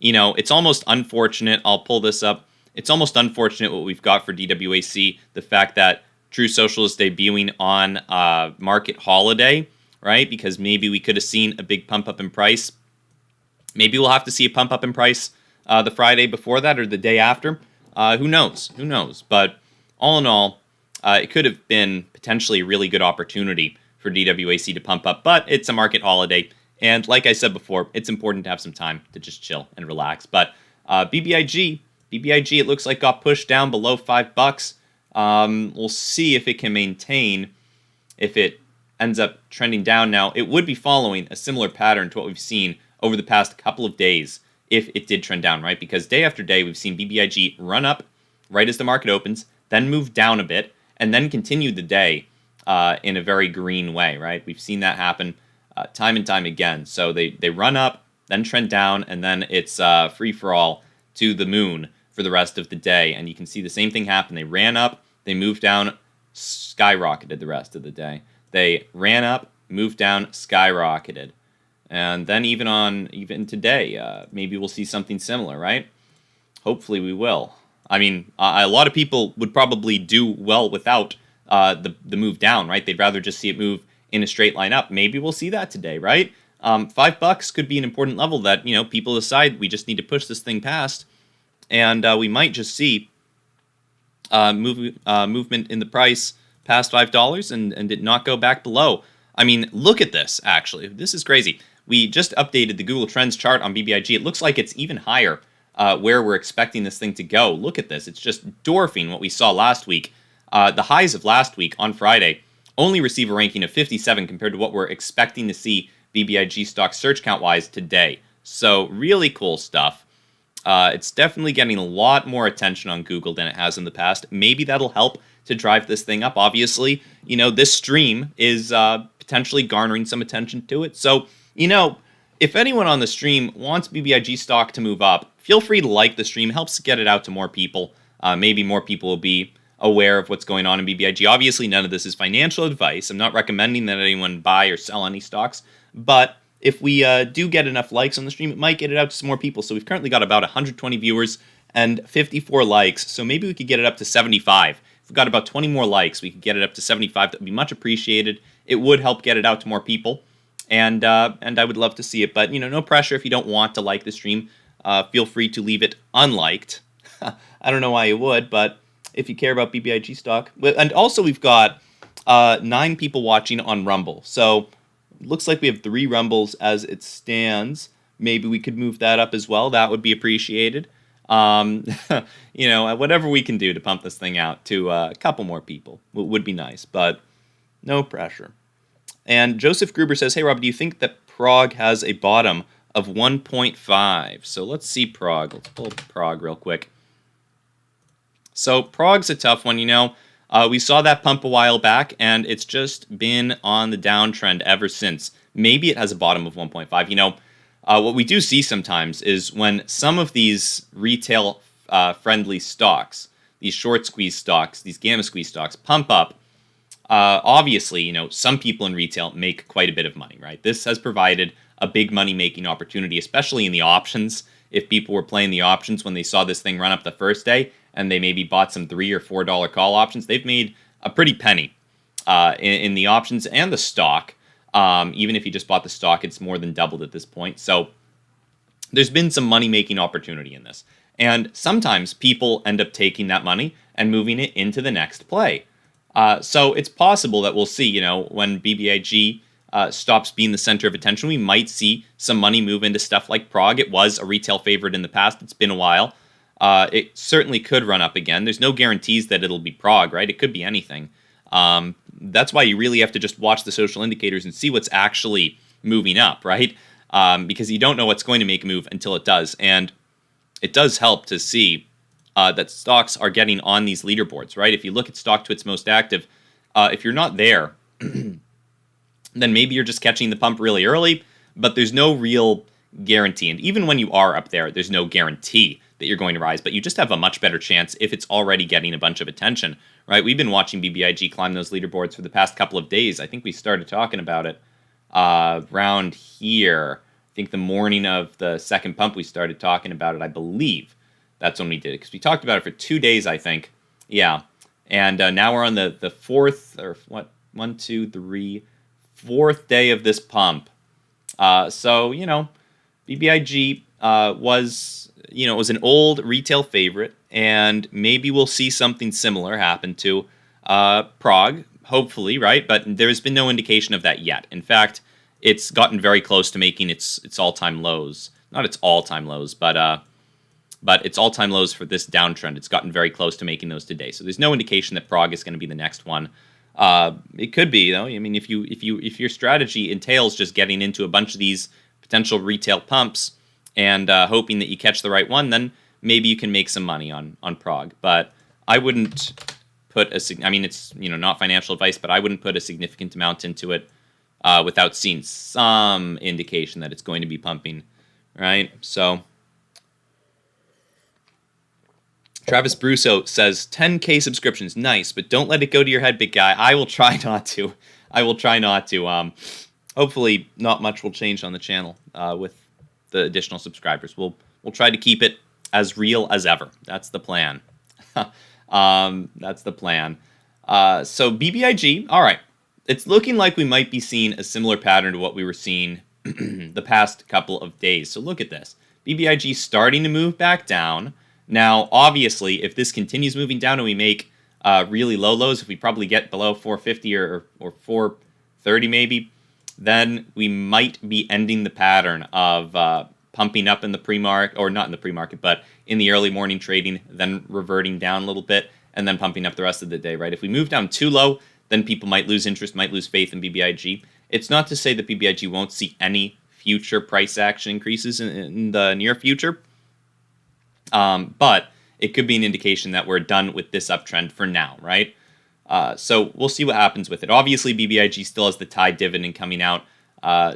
it's almost unfortunate. I'll pull this up. It's almost unfortunate what we've got for DWAC. The fact that True Social is debuting on market holiday, right? Because maybe we could have seen a big pump up in price. Maybe we'll have to see a pump up in price the Friday before that or the day after. Who knows? Who knows? But all in all, it could have been potentially a really good opportunity for DWAC to pump up. But it's a market holiday. And like I said before, it's important to have some time to just chill and relax. But BBIG, it looks like got pushed down below $5. We'll see if it can maintain, if it ends up trending down. Now, it would be following a similar pattern to what we've seen over the past couple of days if it did trend down, right? Because day after day, we've seen BBIG run up right as the market opens, then move down a bit, and then continue the day in a very green way, right? We've seen that happen time and time again. So they run up, then trend down, and then it's free-for-all to the moon for the rest of the day. And you can see the same thing happen. They ran up, they moved down, skyrocketed the rest of the day. They ran up, moved down, skyrocketed. And then even today, maybe we'll see something similar, right? Hopefully we will. I mean, a lot of people would probably do well without the move down, right? They'd rather just see it move in a straight line up. Maybe we'll see that today, right? $5 could be an important level that, people decide we just need to push this thing past. And we might just see movement in the price past $5 and it not go back below. I mean, look at this, actually. This is crazy. We just updated the Google Trends chart on BBIG. It looks like it's even higher where we're expecting this thing to go. Look at this. It's just dwarfing what we saw last week. The highs of last week on Friday only receive a ranking of 57 compared to what we're expecting to see BBIG stock search count-wise today. So really cool stuff. It's definitely getting a lot more attention on Google than it has in the past. Maybe that'll help to drive this thing up. Obviously, this stream is potentially garnering some attention to it. So, if anyone on the stream wants BBIG stock to move up, feel free to like the stream. It helps get it out to more people. Maybe more people will be aware of what's going on in BBIG. Obviously, none of this is financial advice. I'm not recommending that anyone buy or sell any stocks. But if we do get enough likes on the stream, it might get it out to some more people. So we've currently got about 120 viewers and 54 likes. So maybe we could get it up to 75. If we've got about 20 more likes, we could get it up to 75. That would be much appreciated. It would help get it out to more people. And I would love to see it. But, no pressure if you don't want to like the stream. Feel free to leave it unliked. I don't know why you would, but if you care about BBIG stock. And also we've got 9 people watching on Rumble. So looks like we have 3 Rumbles as it stands. Maybe we could move that up as well. That would be appreciated. Whatever we can do to pump this thing out to a couple more people would be nice, but no pressure. And Joseph Gruber says, hey, Rob, do you think that PROG has a bottom of 1.5? So let's see PROG. Let's pull up PROG real quick. So PROG's a tough one, we saw that pump a while back, and it's just been on the downtrend ever since. Maybe it has a bottom of 1.5. What we do see sometimes is when some of these retail-friendly stocks, these short squeeze stocks, these gamma squeeze stocks, pump up, obviously, some people in retail make quite a bit of money, right? This has provided a big money-making opportunity, especially in the options. If people were playing the options when they saw this thing run up the first day, and they maybe bought some $3 or $4 call options, they've made a pretty penny in the options and the stock. Even if you just bought the stock, it's more than doubled at this point. So there's been some money-making opportunity in this. And sometimes people end up taking that money and moving it into the next play. So it's possible that we'll see, when BBIG stops being the center of attention, we might see some money move into stuff like PROG. It was a retail favorite in the past. It's been a while. It certainly could run up again. There's no guarantees that it'll be PROG, right? It could be anything. That's why you really have to just watch the social indicators and see what's actually moving up, right? Because you don't know what's going to make a move until it does. And it does help to see that stocks are getting on these leaderboards, right? If you look at stock to its most active, if you're not there, then maybe you're just catching the pump really early, but there's no real guarantee. And even when you are up there, there's no guarantee that you're going to rise, but you just have a much better chance if it's already getting a bunch of attention, right? We've been watching BBIG climb those leaderboards for the past couple of days. I think we started talking about it around here. I think the morning of the second pump, we started talking about it, I believe. That's when we did it, because we talked about it for 2 days, I think. Yeah. And now we're on the fourth, or what, 1, 2, 3, fourth day of this pump. So, BBIG was an old retail favorite, and maybe we'll see something similar happen to PROG, hopefully, right? But there's been no indication of that yet. In fact, it's gotten very close to making its all-time lows. Not its all-time lows, but its all-time lows for this downtrend. It's gotten very close to making those today. So there's no indication that PROG is going to be the next one. It could be, though. I mean, if your strategy entails just getting into a bunch of these potential retail pumps and hoping that you catch the right one, then maybe you can make some money on PROG. But I wouldn't put it's not financial advice, but I wouldn't put a significant amount into it without seeing some indication that it's going to be pumping, right? So Travis Brusso says 10K subscriptions, nice, but don't let it go to your head, big guy. I will try not to. Hopefully, not much will change on the channel with the additional subscribers. We'll try to keep it as real as ever. That's the plan. That's the plan. So BBIG, all right. It's looking like we might be seeing a similar pattern to what we were seeing the past couple of days. So look at this. BBIG starting to move back down. Now, obviously, if this continues moving down and we make really low lows, if we probably get below 450 or 430 maybe, then we might be ending the pattern of pumping up in the pre-market, or not in the pre-market, but in the early morning trading, then reverting down a little bit, and then pumping up the rest of the day, right? If we move down too low, then people might lose interest, might lose faith in BBIG. It's not to say that BBIG won't see any future price action increases in the near future, but it could be an indication that we're done with this uptrend for now, right? So we'll see what happens with it. Obviously, BBIG still has the Tide dividend coming out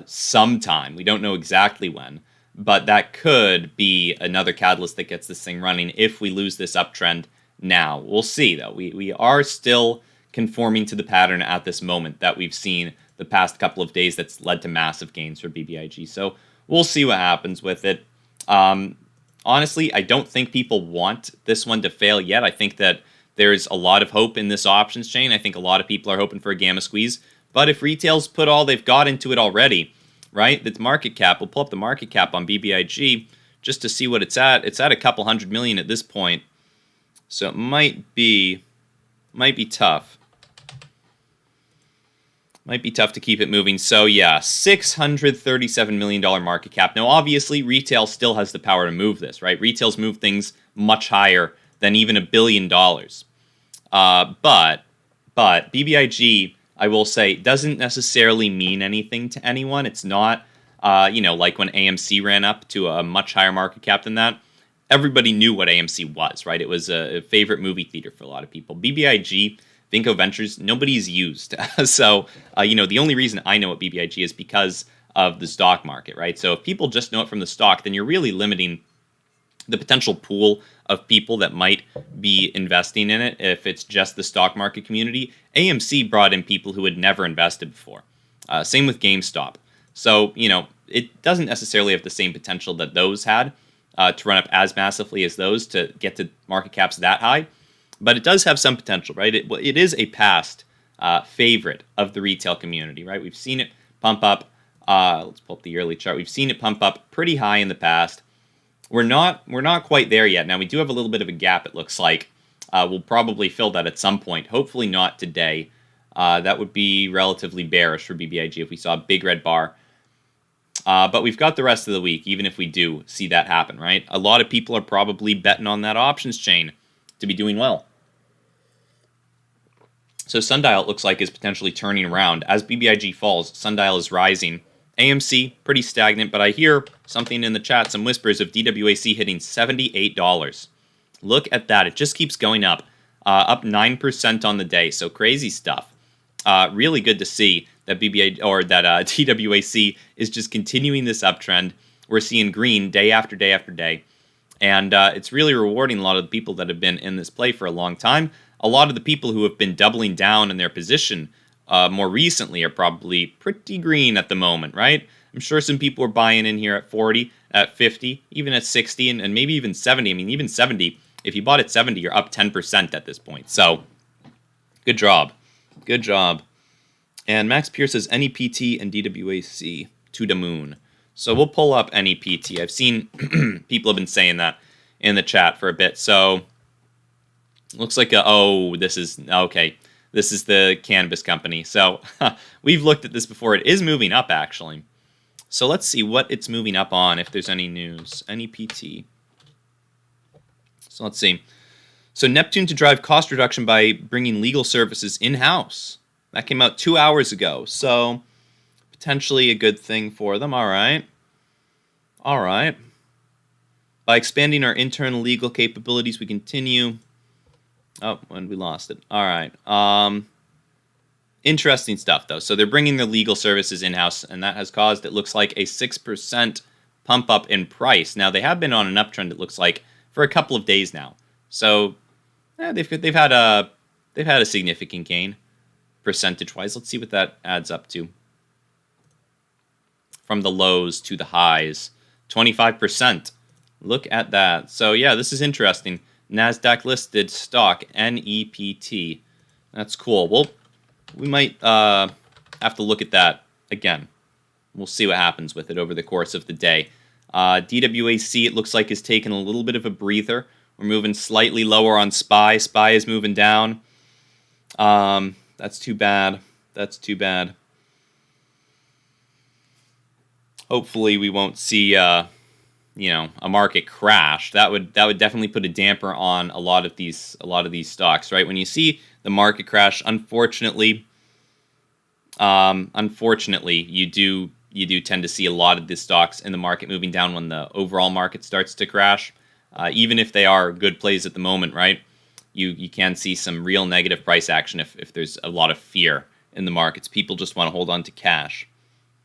sometime. We don't know exactly when, but that could be another catalyst that gets this thing running if we lose this uptrend now. We'll see, though. We are still conforming to the pattern at this moment that we've seen the past couple of days that's led to massive gains for BBIG. So we'll see what happens with it. Honestly, I don't think people want this one to fail yet. I think that there's a lot of hope in this options chain. I think a lot of people are hoping for a gamma squeeze. But if retail's put all they've got into it already, right, the market cap, we'll pull up the market cap on BBIG just to see what it's at. It's at a couple $100 million at this point. So it might be tough. Might be tough to keep it moving. So yeah, $637 million market cap. Now, obviously, retail still has the power to move this, right? Retail's moved things much higher than even $1 billion. But BBIG, I will say, doesn't necessarily mean anything to anyone. It's not, like when AMC ran up to a much higher market cap than that. Everybody knew what AMC was, right? It was a favorite movie theater for a lot of people. BBIG, Vinco Ventures, nobody's used. So, the only reason I know what BBIG is because of the stock market, right? So if people just know it from the stock, then you're really limiting the potential pool of people that might be investing in it if it's just the stock market community. AMC brought in people who had never invested before. Same with GameStop. So, it doesn't necessarily have the same potential that those had to run up as massively as those to get to market caps that high. But it does have some potential, right? It is a past favorite of the retail community, right? We've seen it pump up. Let's pull up the yearly chart. We've seen it pump up pretty high in the past. We're not quite there yet. Now, we do have a little bit of a gap, it looks like. We'll probably fill that at some point. Hopefully not today. That would be relatively bearish for BBIG if we saw a big red bar. But we've got the rest of the week, even if we do see that happen, right? A lot of people are probably betting on that options chain to be doing well. So Sundial, it looks like, is potentially turning around. As BBIG falls, Sundial is rising. AMC, pretty stagnant, but I hear something in the chat, some whispers of DWAC hitting $78. Look at that. It just keeps going up. Up 9% on the day, so crazy stuff. Really good to see that DWAC is just continuing this uptrend. we're seeing green day after day after day. And it's really rewarding a lot of the people that have been in this play for a long time. A lot of the people who have been doubling down in their position more recently are probably pretty green at the moment, right? I'm sure some people are buying in here at 40, at 50, even at 60, and maybe even 70. I mean, even 70, if you bought at 70, you're up 10% at this point. So, good job. Good job. And Max Pierce says NEPT and DWAC to the moon. So we'll pull up NEPT. I've seen people have been saying that in the chat for a bit. So looks like this is okay. This is the cannabis company. So we've looked at this before. It is moving up actually. So let's see what it's moving up on if there's any news. NEPT. So let's see. So Neptune to drive cost reduction by bringing legal services in-house. That came out 2 hours ago. So potentially a good thing for them. All right. All right. By expanding our internal legal capabilities, we continue. Oh, and we lost it. All right. Interesting stuff, though. So they're bringing their legal services in-house, and that has caused, it looks like, a 6% pump up in price. Now, they have been on an uptrend, it looks like, for a couple of days now. So they've had a significant gain percentage-wise. Let's see what that adds up to. From the lows to the highs, 25%. Look at that. So yeah, this is interesting. NASDAQ listed stock, NEPT. That's cool. Well, we might have to look at that again. We'll see what happens with it over the course of the day. DWAC, it looks like, is taking a little bit of a breather. We're moving slightly lower on SPY. SPY is moving down. That's too bad. That's too bad. Hopefully we won't see a market crash. That would definitely put a damper on a lot of these stocks, right? When you see the market crash, unfortunately, you do tend to see a lot of the stocks in the market moving down when the overall market starts to crash. Even if they are good plays at the moment, right? You can see some real negative price action if there's a lot of fear in the markets. People just want to hold on to cash,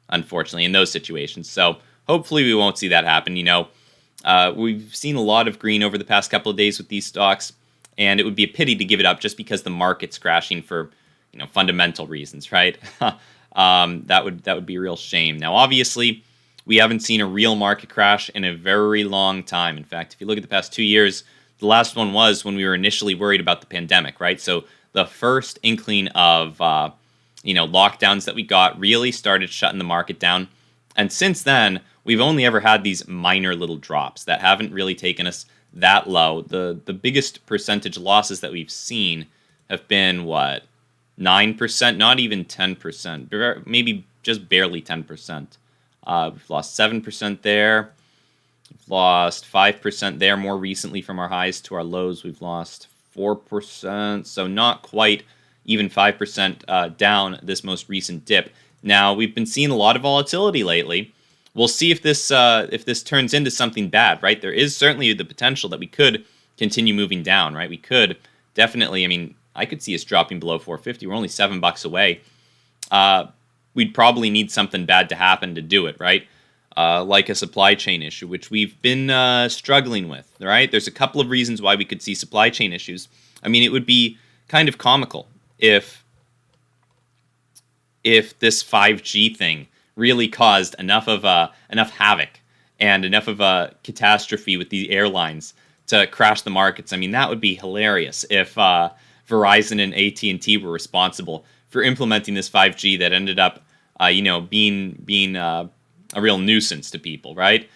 unfortunately, in those situations. So hopefully we won't see that happen. We've seen a lot of green over the past couple of days with these stocks, and it would be a pity to give it up just because the market's crashing for fundamental reasons, right? That would be a real shame. Now, obviously, we haven't seen a real market crash in a very long time. In fact, if you look at the past 2 years, the last one was when we were initially worried about the pandemic, right? So the first inkling of lockdowns that we got really started shutting the market down. And since then, we've only ever had these minor little drops that haven't really taken us that low. The biggest percentage losses that we've seen have been, 9%? Not even 10%. Maybe just barely 10%. We've lost 7% there. We've lost 5% there more recently from our highs to our lows. We've lost 4%. So not quite even 5% down this most recent dip. Now, we've been seeing a lot of volatility lately. We'll see if this turns into something bad, right? There is certainly the potential that we could continue moving down, right? We could definitely, I could see us dropping below 450. We're only $7 away. We'd probably need something bad to happen to do it, right? Like a supply chain issue, which we've been struggling with, right? There's a couple of reasons why we could see supply chain issues. It would be kind of comical if this 5G thing really caused enough havoc and enough of a catastrophe with the airlines to crash the markets. That would be hilarious if Verizon and AT&T were responsible for implementing this 5G that ended up, being a real nuisance to people, right?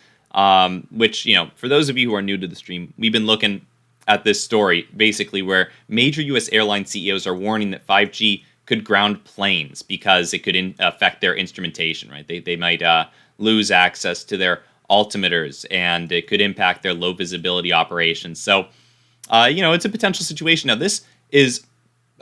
Which, for those of you who are new to the stream, we've been looking at this story basically where major U.S. airline CEOs are warning that 5G could ground planes because it could affect their instrumentation, right? They might lose access to their altimeters, and it could impact their low visibility operations. So, it's a potential situation. Now, this is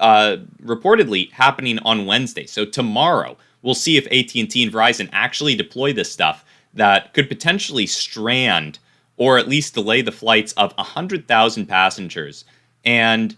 reportedly happening on Wednesday. So tomorrow, we'll see if AT&T and Verizon actually deploy this stuff that could potentially strand or at least delay the flights of 100,000 passengers and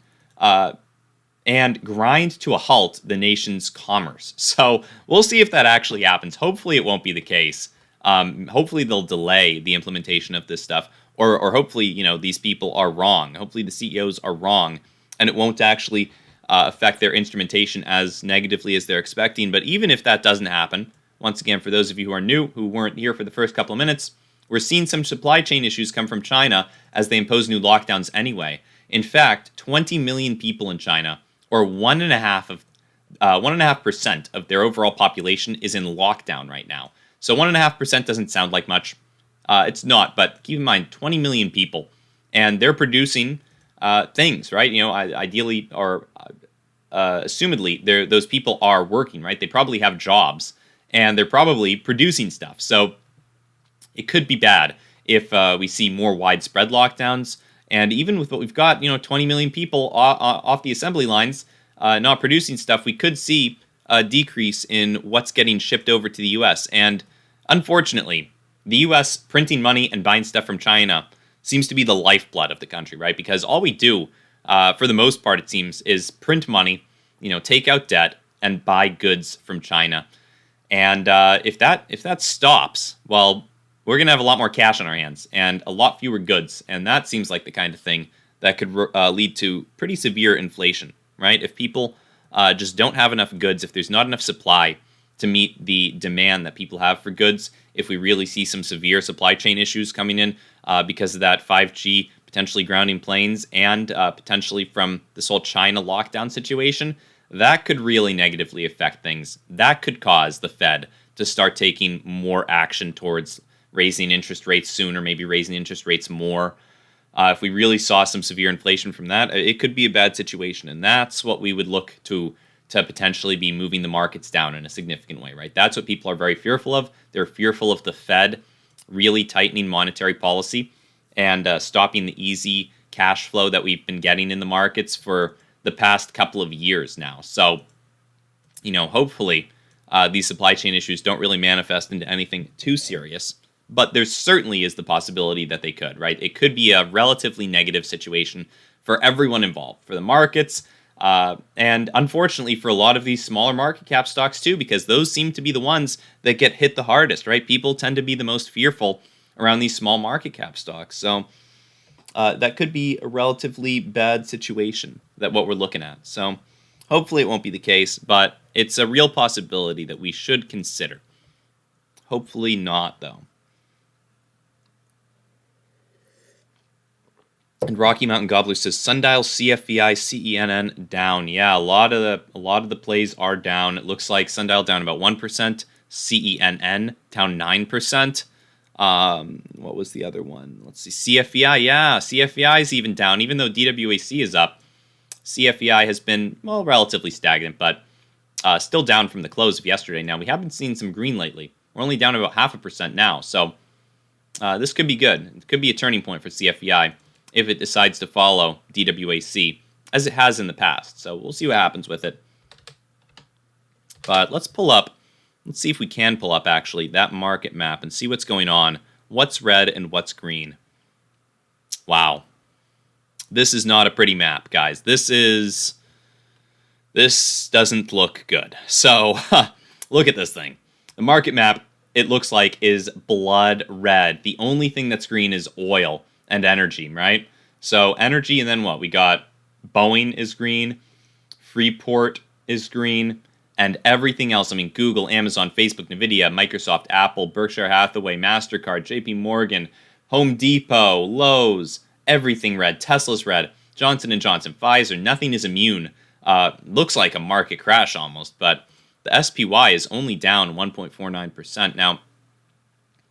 grind to a halt the nation's commerce. So we'll see if that actually happens. Hopefully it won't be the case. Hopefully they'll delay the implementation of this stuff, or hopefully, these people are wrong. Hopefully the CEOs are wrong, and it won't actually affect their instrumentation as negatively as they're expecting. But even if that doesn't happen, once again, for those of you who are new, who weren't here for the first couple of minutes, we're seeing some supply chain issues come from China as they impose new lockdowns anyway. In fact, 20 million people in China, or 1.5% of their overall population, is in lockdown right now. So 1.5% doesn't sound like much. It's not, but keep in mind, 20 million people, and they're producing things, right? Ideally, or assumedly, those people are working, right? They probably have jobs, and they're probably producing stuff. So it could be bad if we see more widespread lockdowns. And even with what we've got, 20 million people off the assembly lines not producing stuff, we could see a decrease in what's getting shipped over to the U.S. And unfortunately, the U.S. printing money and buying stuff from China seems to be the lifeblood of the country, right? Because all we do, for the most part, it seems, is print money, take out debt, and buy goods from China. And if that stops, well, we're going to have a lot more cash on our hands and a lot fewer goods. And that seems like the kind of thing that could lead to pretty severe inflation, right? If people just don't have enough goods, if there's not enough supply to meet the demand that people have for goods, if we really see some severe supply chain issues coming in because of that 5G potentially grounding planes and potentially from this whole China lockdown situation, that could really negatively affect things. That could cause the Fed to start taking more action towards raising interest rates sooner, maybe raising interest rates more. If we really saw some severe inflation from that, it could be a bad situation. And that's what we would look to potentially be moving the markets down in a significant way, right? That's what people are very fearful of. They're fearful of the Fed really tightening monetary policy and stopping the easy cash flow that we've been getting in the markets for the past couple of years now. So, hopefully these supply chain issues don't really manifest into anything too serious. But there certainly is the possibility that they could, right? It could be a relatively negative situation for everyone involved, for the markets, and unfortunately for a lot of these smaller market cap stocks too, because those seem to be the ones that get hit the hardest, right? People tend to be the most fearful around these small market cap stocks. So that could be a relatively bad situation, that what we're looking at. So hopefully it won't be the case, but it's a real possibility that we should consider. Hopefully not, though. And Rocky Mountain Gobbler says Sundial, CFVI, CENN down. Yeah, a lot of the plays are down. It looks like Sundial down about 1%, CENN down 9%. What was the other one? Let's see, CFVI. Yeah, CFVI is even down, even though DWAC is up. CFVI has been, well, relatively stagnant, but still down from the close of yesterday. Now, we haven't seen some green lately. We're only down about 0.5% now, so this could be good. It could be a turning point for CFVI if it decides to follow DWAC, as it has in the past. So we'll see what happens with it. But let's see if we can pull up, actually, that market map and see what's going on, what's red and what's green. Wow. This is not a pretty map, guys. This doesn't look good. So, look at this thing. The market map, it looks like, is blood red. The only thing that's green is oil and energy, right? So energy, and then what? We got Boeing is green, Freeport is green, and everything else. I mean, Google, Amazon, Facebook, Nvidia, Microsoft, Apple, Berkshire Hathaway, MasterCard, JP Morgan, Home Depot, Lowe's, everything red. Tesla's red. Johnson & Johnson, Pfizer, nothing is immune. Looks like a market crash almost, but the SPY is only down 1.49%. Now,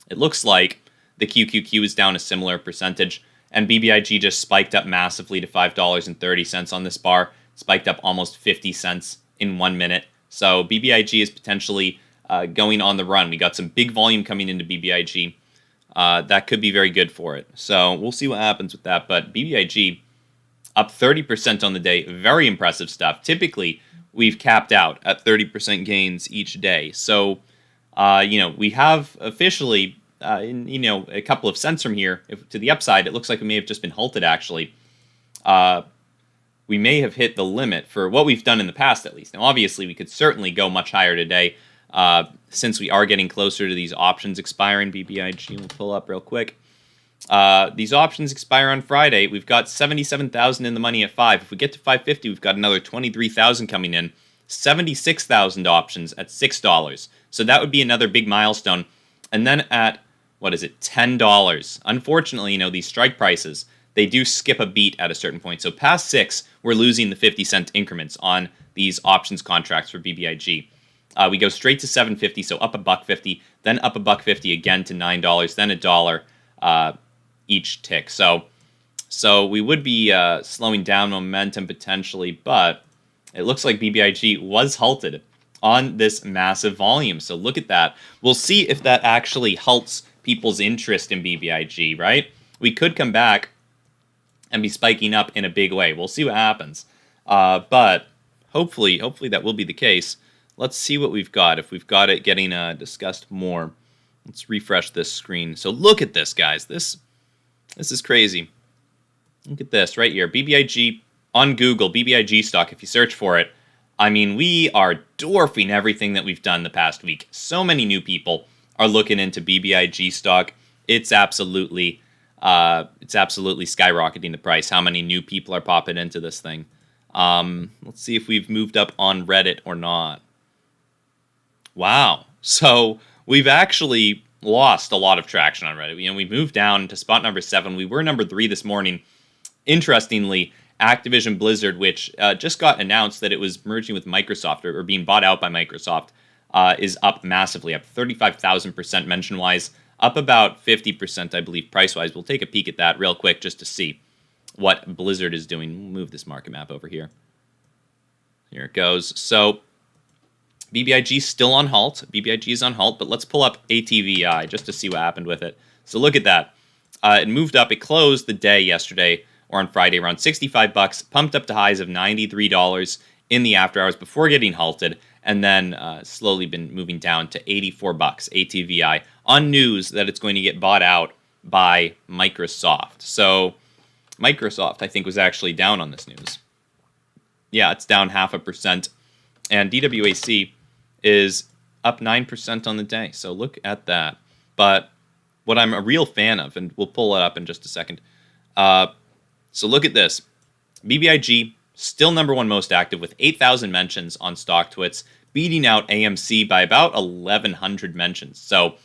it looks like the QQQ is down a similar percentage, and BBIG just spiked up massively to $5.30 on this bar, spiked up almost 50 cents in 1 minute. So BBIG is potentially going on the run. We got some big volume coming into BBIG. That could be very good for it. So we'll see what happens with that. But BBIG up 30% on the day. Very impressive stuff. Typically, we've capped out at 30% gains each day. So, we have officially a couple of cents from here to the upside. It looks like we may have just been halted, actually. We may have hit the limit for what we've done in the past, at least. Now, obviously, we could certainly go much higher today. since we are getting closer to these options expiring. BBIG, we'll pull up real quick. These options expire on Friday. We've got 77,000 in the money at 5. If we get to 550, we've got another 23,000 coming in. 76,000 options at $6. So that would be another big milestone. And then at, what is it, $10. Unfortunately, these strike prices, they do skip a beat at a certain point. So past 6, we're losing the 50-cent increments on these options contracts for BBIG. We go straight to $7.50, so up $1.50, then up $1.50 again to $9, then $1 each tick. So we would be slowing down momentum potentially, but it looks like BBIG was halted on this massive volume. So look at that. We'll see if that actually halts people's interest in BBIG, right? We could come back and be spiking up in a big way. We'll see what happens. But hopefully that will be the case. Let's see what we've got. If we've got it getting discussed more. Let's refresh this screen. So look at this, guys. This is crazy. Look at this right here. BBIG on Google, BBIG stock, if you search for it. I mean, we are dwarfing everything that we've done the past week. So many new people are looking into BBIG stock. It's absolutely skyrocketing the price. How many new people are popping into this thing? Let's see if we've moved up on Reddit or not. Wow. So we've actually lost a lot of traction on Reddit. We moved down to spot number 7. We were number 3 this morning. Interestingly, Activision Blizzard, which just got announced that it was merging with Microsoft or being bought out by Microsoft, is up massively, up 35,000% mention-wise, up about 50%, I believe, price-wise. We'll take a peek at that real quick just to see what Blizzard is doing. We'll move this market map over here. Here it goes. So BBIG is still on halt. BBIG is on halt, but let's pull up ATVI just to see what happened with it. So look at that. It moved up. It closed the day yesterday or on Friday around $65, pumped up to highs of $93 in the after hours before getting halted, and then slowly been moving down to $84 ATVI on news that it's going to get bought out by Microsoft. So Microsoft, I think, was actually down on this news. Yeah, it's down 0.5%, and DWAC is up 9% on the day. So look at that. But what I'm a real fan of, and we'll pull it up in just a second. So look at this. BBIG, still number 1 most active with 8,000 mentions on StockTwits, beating out AMC by about 1,100 mentions. So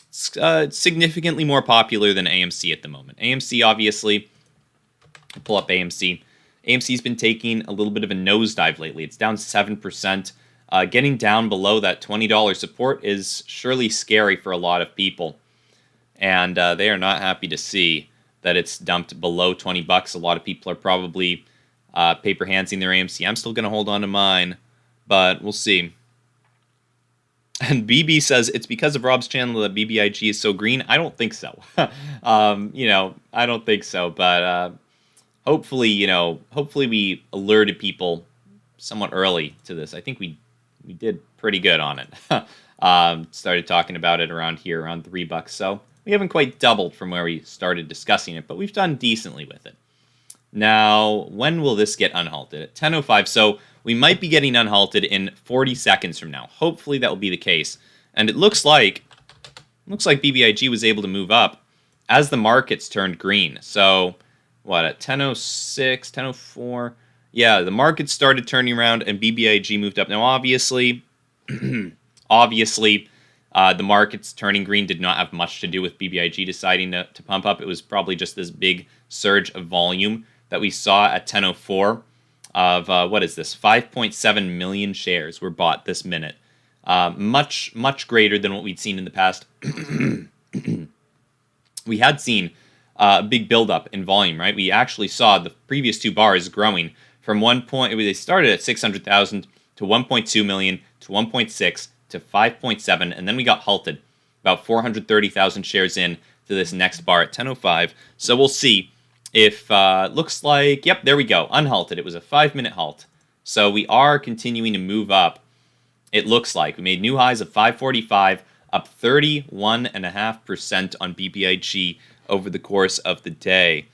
it's significantly more popular than AMC at the moment. AMC, obviously, I'll pull up AMC. AMC's been taking a little bit of a nosedive lately. It's down 7%. Getting down below that $20 support is surely scary for a lot of people. And they are not happy to see that it's dumped below $20. A lot of people are probably paper handsing their AMC. I'm still going to hold on to mine, but we'll see. And BB says it's because of Rob's channel that BBIG is so green. I don't think so. I don't think so. But hopefully we alerted people somewhat early to this. I think we did pretty good on it. Started talking about it around here, around $3. So we haven't quite doubled from where we started discussing it, but we've done decently with it. Now, when will this get unhalted? At 10:05, so we might be getting unhalted in 40 seconds from now. Hopefully that will be the case. And it looks like BBIG was able to move up as the markets turned green. So, what, at 10:06, 10:04? Yeah, the markets started turning around and BBIG moved up. Now, obviously, the markets turning green did not have much to do with BBIG deciding to pump up. It was probably just this big surge of volume that we saw at 10:04 of, 5.7 million shares were bought this minute. Much, much greater than what we'd seen in the past. We had seen a big buildup in volume, right? We actually saw the previous 2 bars growing from they started at 600,000 to 1.2 million to 1.6 to 5.7, and then we got halted about 430,000 shares in to this next bar at 10:05. So we'll see if looks like, yep, there we go, unhalted. It was a 5-minute halt. So we are continuing to move up. It looks like we made new highs of 545, up 31.5% on BBIG over the course of the day.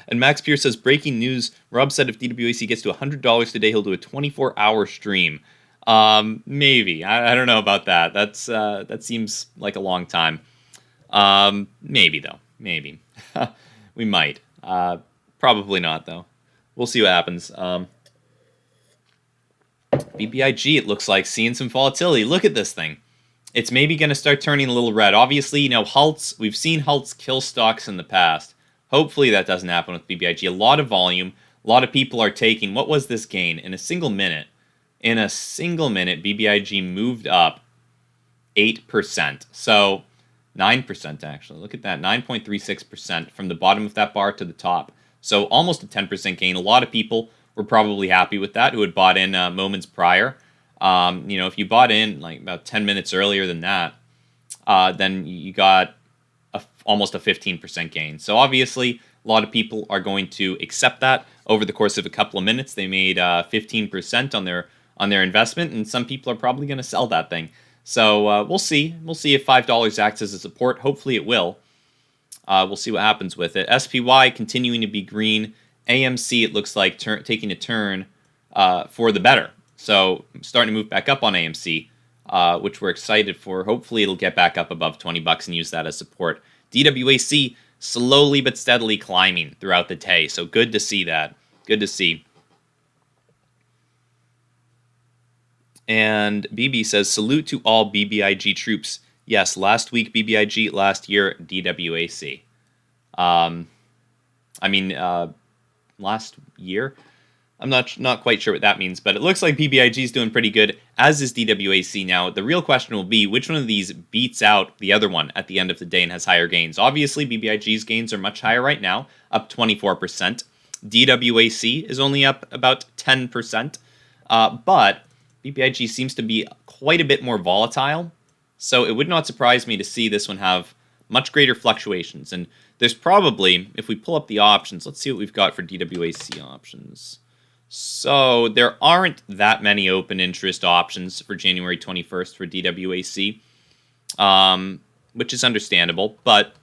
And Max Pierce says, breaking news, Rob said if DWAC gets to $100 today, he'll do a 24-hour stream. Maybe. I don't know about that. That seems like a long time. Maybe though. Maybe. We might. Probably not though. We'll see what happens. BBIG, it looks like seeing some volatility. Look at this thing. It's maybe going to start turning a little red. Obviously, halts. We've seen halts kill stocks in the past. Hopefully that doesn't happen with BBIG. A lot of volume. A lot of people are taking. What was this gain in a single minute? In a single minute, BBIG moved up 8%. So 9% actually. Look at that, 9.36% from the bottom of that bar to the top. So almost a 10% gain. A lot of people were probably happy with that who had bought in moments prior. If you bought in like about 10 minutes earlier than that, then you got almost a 15% gain. So obviously, a lot of people are going to accept that. Over the course of a couple of minutes, they made 15% on their investment, and some people are probably going to sell that thing. So we'll see. We'll see if $5 acts as a support. Hopefully it will. We'll see what happens with it. SPY continuing to be green. AMC, it looks like taking a turn for the better. So starting to move back up on AMC, which we're excited for. Hopefully it'll get back up above 20 bucks and use that as support. DWAC slowly but steadily climbing throughout the day. So good to see that. Good to see. And BB says, salute to all BBIG troops. Yes, last week BBIG, last year DWAC. Last year? I'm not quite sure what that means, but it looks like BBIG is doing pretty good, as is DWAC. Now, the real question will be, which one of these beats out the other one at the end of the day and has higher gains? Obviously, BBIG's gains are much higher right now, up 24%. DWAC is only up about 10%, but BBIG seems to be quite a bit more volatile, so it would not surprise me to see this one have much greater fluctuations. And there's probably, if we pull up the options, let's see what we've got for DWAC options. So there aren't that many open interest options for January 21st for DWAC, which is understandable. But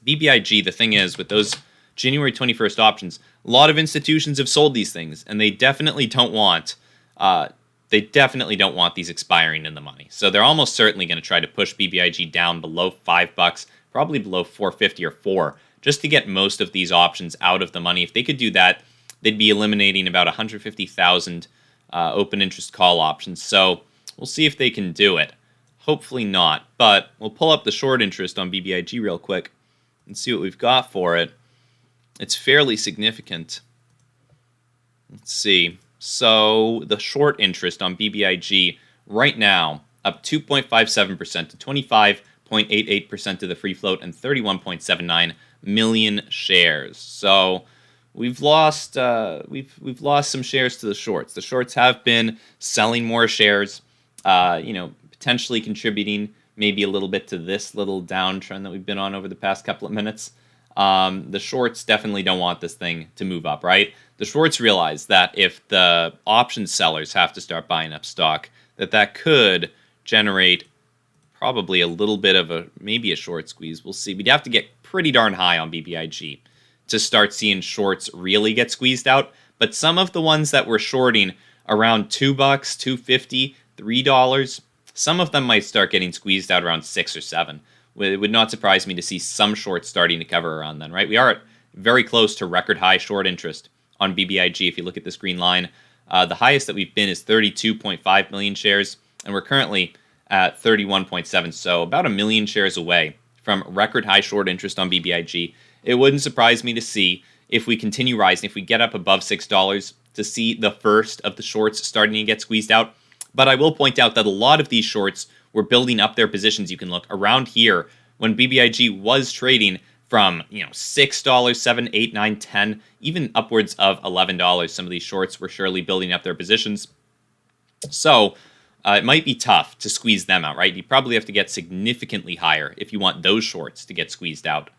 BBIG, the thing is, with those January 21st options, a lot of institutions have sold these things, and they definitely don't want these expiring in the money. So they're almost certainly going to try to push BBIG down below $5, probably below $4.50 or $4, just to get most of these options out of the money. If they could do that, they'd be eliminating about 150,000 open interest call options. So we'll see if they can do it. Hopefully not, but we'll pull up the short interest on BBIG real quick and see what we've got for it. It's fairly significant. Let's see. So the short interest on BBIG right now up 2.57% to 25.88% of the free float and 31.79 million shares. So we've lost some shares to the shorts. The shorts have been selling more shares, potentially contributing maybe a little bit to this little downtrend that we've been on over the past couple of minutes. The shorts definitely don't want this thing to move up, right? The shorts realize that if the option sellers have to start buying up stock, that could generate probably a little bit of maybe a short squeeze. We'll see. We'd have to get pretty darn high on BBIG to start seeing shorts really get squeezed out. But some of the ones that were shorting around $2, $2.50, $3, some of them might start getting squeezed out around 6 or 7. It would not surprise me to see some shorts starting to cover around then, right? We are very close to record high short interest on BBIG. If you look at this green line, the highest that we've been is 32.5 million shares, and we're currently at 31.7, so about 1 million shares away from record high short interest on BBIG. It wouldn't surprise me to see, if we continue rising, if we get up above $6, to see the first of the shorts starting to get squeezed out. But I will point out that a lot of these shorts were building up their positions. You can look around here when BBIG was trading from $6, $7, $8, $9, $10, even upwards of $11. Some of these shorts were surely building up their positions. So it might be tough to squeeze them out, right? You probably have to get significantly higher if you want those shorts to get squeezed out.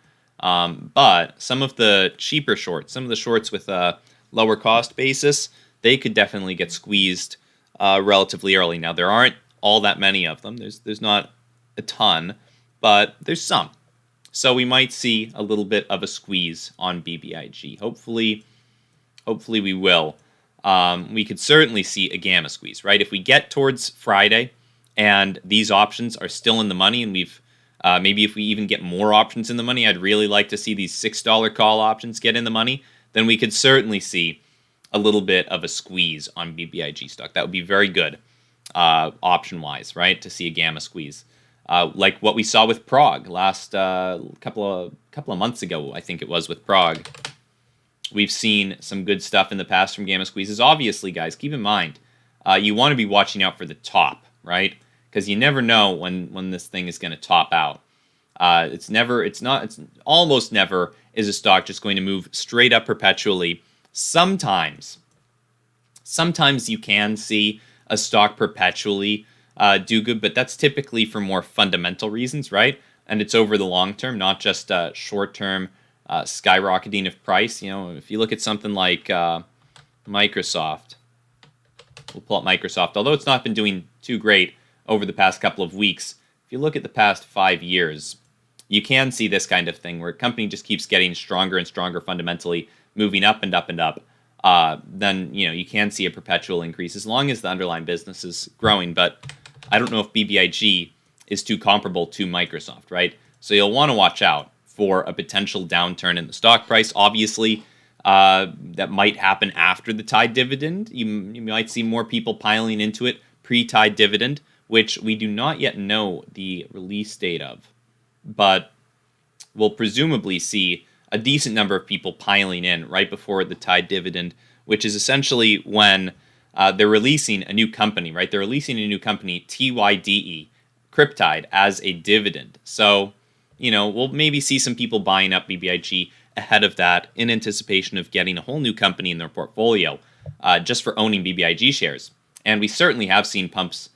But some of the cheaper shorts, some of the shorts with a lower cost basis, they could definitely get squeezed relatively early. Now, there aren't all that many of them. There's not a ton, but there's some. So we might see a little bit of a squeeze on BBIG. Hopefully we will. we could certainly see a gamma squeeze, right? If we get towards Friday and these options are still in the money, and we've maybe if we even get more options in the money, I'd really like to see these $6 call options get in the money, then we could certainly see a little bit of a squeeze on BBIG stock. That would be very good, option-wise, right, to see a gamma squeeze. Like what we saw with PROG last couple of months ago, I think it was, with PROG. We've seen some good stuff in the past from gamma squeezes. Obviously, guys, keep in mind, you want to be watching out for the top, right? Because you never know when this thing is going to top out. It's almost never is a stock just going to move straight up perpetually. Sometimes you can see a stock perpetually do good, but that's typically for more fundamental reasons, right? And it's over the long term, not just short-term skyrocketing of price. You know, if you look at something like Microsoft, we'll pull up Microsoft, although it's not been doing too great over the past couple of weeks. If you look at the past 5 years, you can see this kind of thing where a company just keeps getting stronger and stronger fundamentally, moving up and up and up. Then you can see a perpetual increase as long as the underlying business is growing. But I don't know if BBIG is too comparable to Microsoft, right? So you'll want to watch out for a potential downturn in the stock price. Obviously, that might happen after the Tide dividend. You might see more people piling into it pre-Tide dividend, which we do not yet know the release date of. But we'll presumably see a decent number of people piling in right before the Tide dividend, which is essentially when they're releasing a new company, right? They're releasing a new company, TYDE, Cryptide, as a dividend. So, we'll maybe see some people buying up BBIG ahead of that in anticipation of getting a whole new company in their portfolio just for owning BBIG shares. And we certainly have seen pumps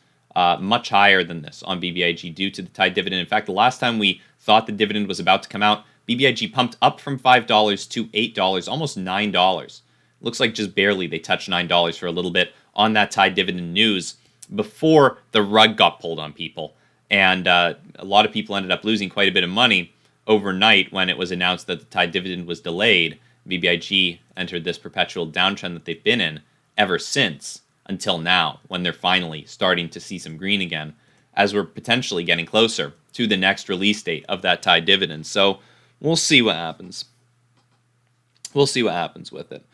much higher than this on BBIG due to the Tide dividend. In fact, the last time we thought the dividend was about to come out, BBIG pumped up from $5 to $8, almost $9. Looks like just barely they touched $9 for a little bit on that Tide dividend news before the rug got pulled on people. And a lot of people ended up losing quite a bit of money overnight when it was announced that the Tide dividend was delayed. BBIG entered this perpetual downtrend that they've been in ever since, until now, when they're finally starting to see some green again, as we're potentially getting closer to the next release date of that Tide dividend. So we'll see what happens. We'll see what happens with it.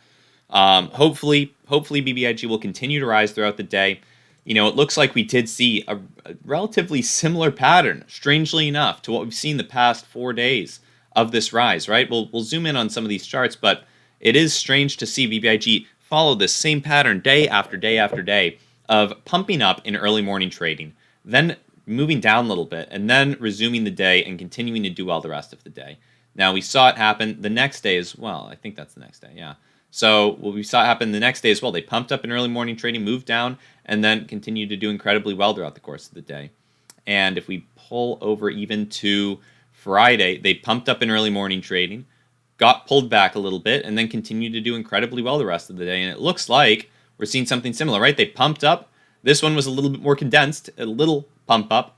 Hopefully BBIG will continue to rise throughout the day. It looks like we did see a relatively similar pattern, strangely enough, to what we've seen the past 4 days of this rise, right? We'll zoom in on some of these charts, but it is strange to see BBIG follow this same pattern day after day after day of pumping up in early morning trading, then moving down a little bit, and then resuming the day and continuing to do well the rest of the day. Now, we saw it happen the next day as well. I think that's the next day, yeah. So we saw it happen the next day as well. They pumped up in early morning trading, moved down, and then continued to do incredibly well throughout the course of the day. And if we pull over even to Friday, they pumped up in early morning trading, got pulled back a little bit, and then continued to do incredibly well the rest of the day. And it looks like we're seeing something similar, right? They pumped up. This one was a little bit more condensed, a little pump up,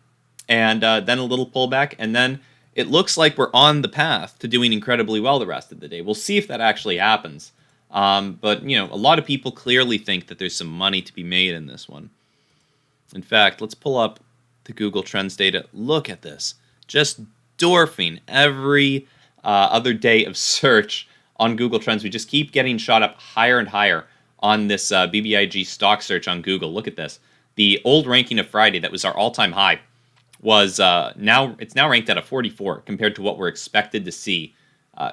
and then a little pullback. And then it looks like we're on the path to doing incredibly well the rest of the day. We'll see if that actually happens. But, a lot of people clearly think that there's some money to be made in this one. In fact, let's pull up the Google Trends data. Look at this. Just dwarfing every other day of search on Google Trends. We just keep getting shot up higher and higher on this BBIG stock search on Google. Look at this. The old ranking of Friday, that was our all-time high, was now ranked at a 44 compared to what we're expected to see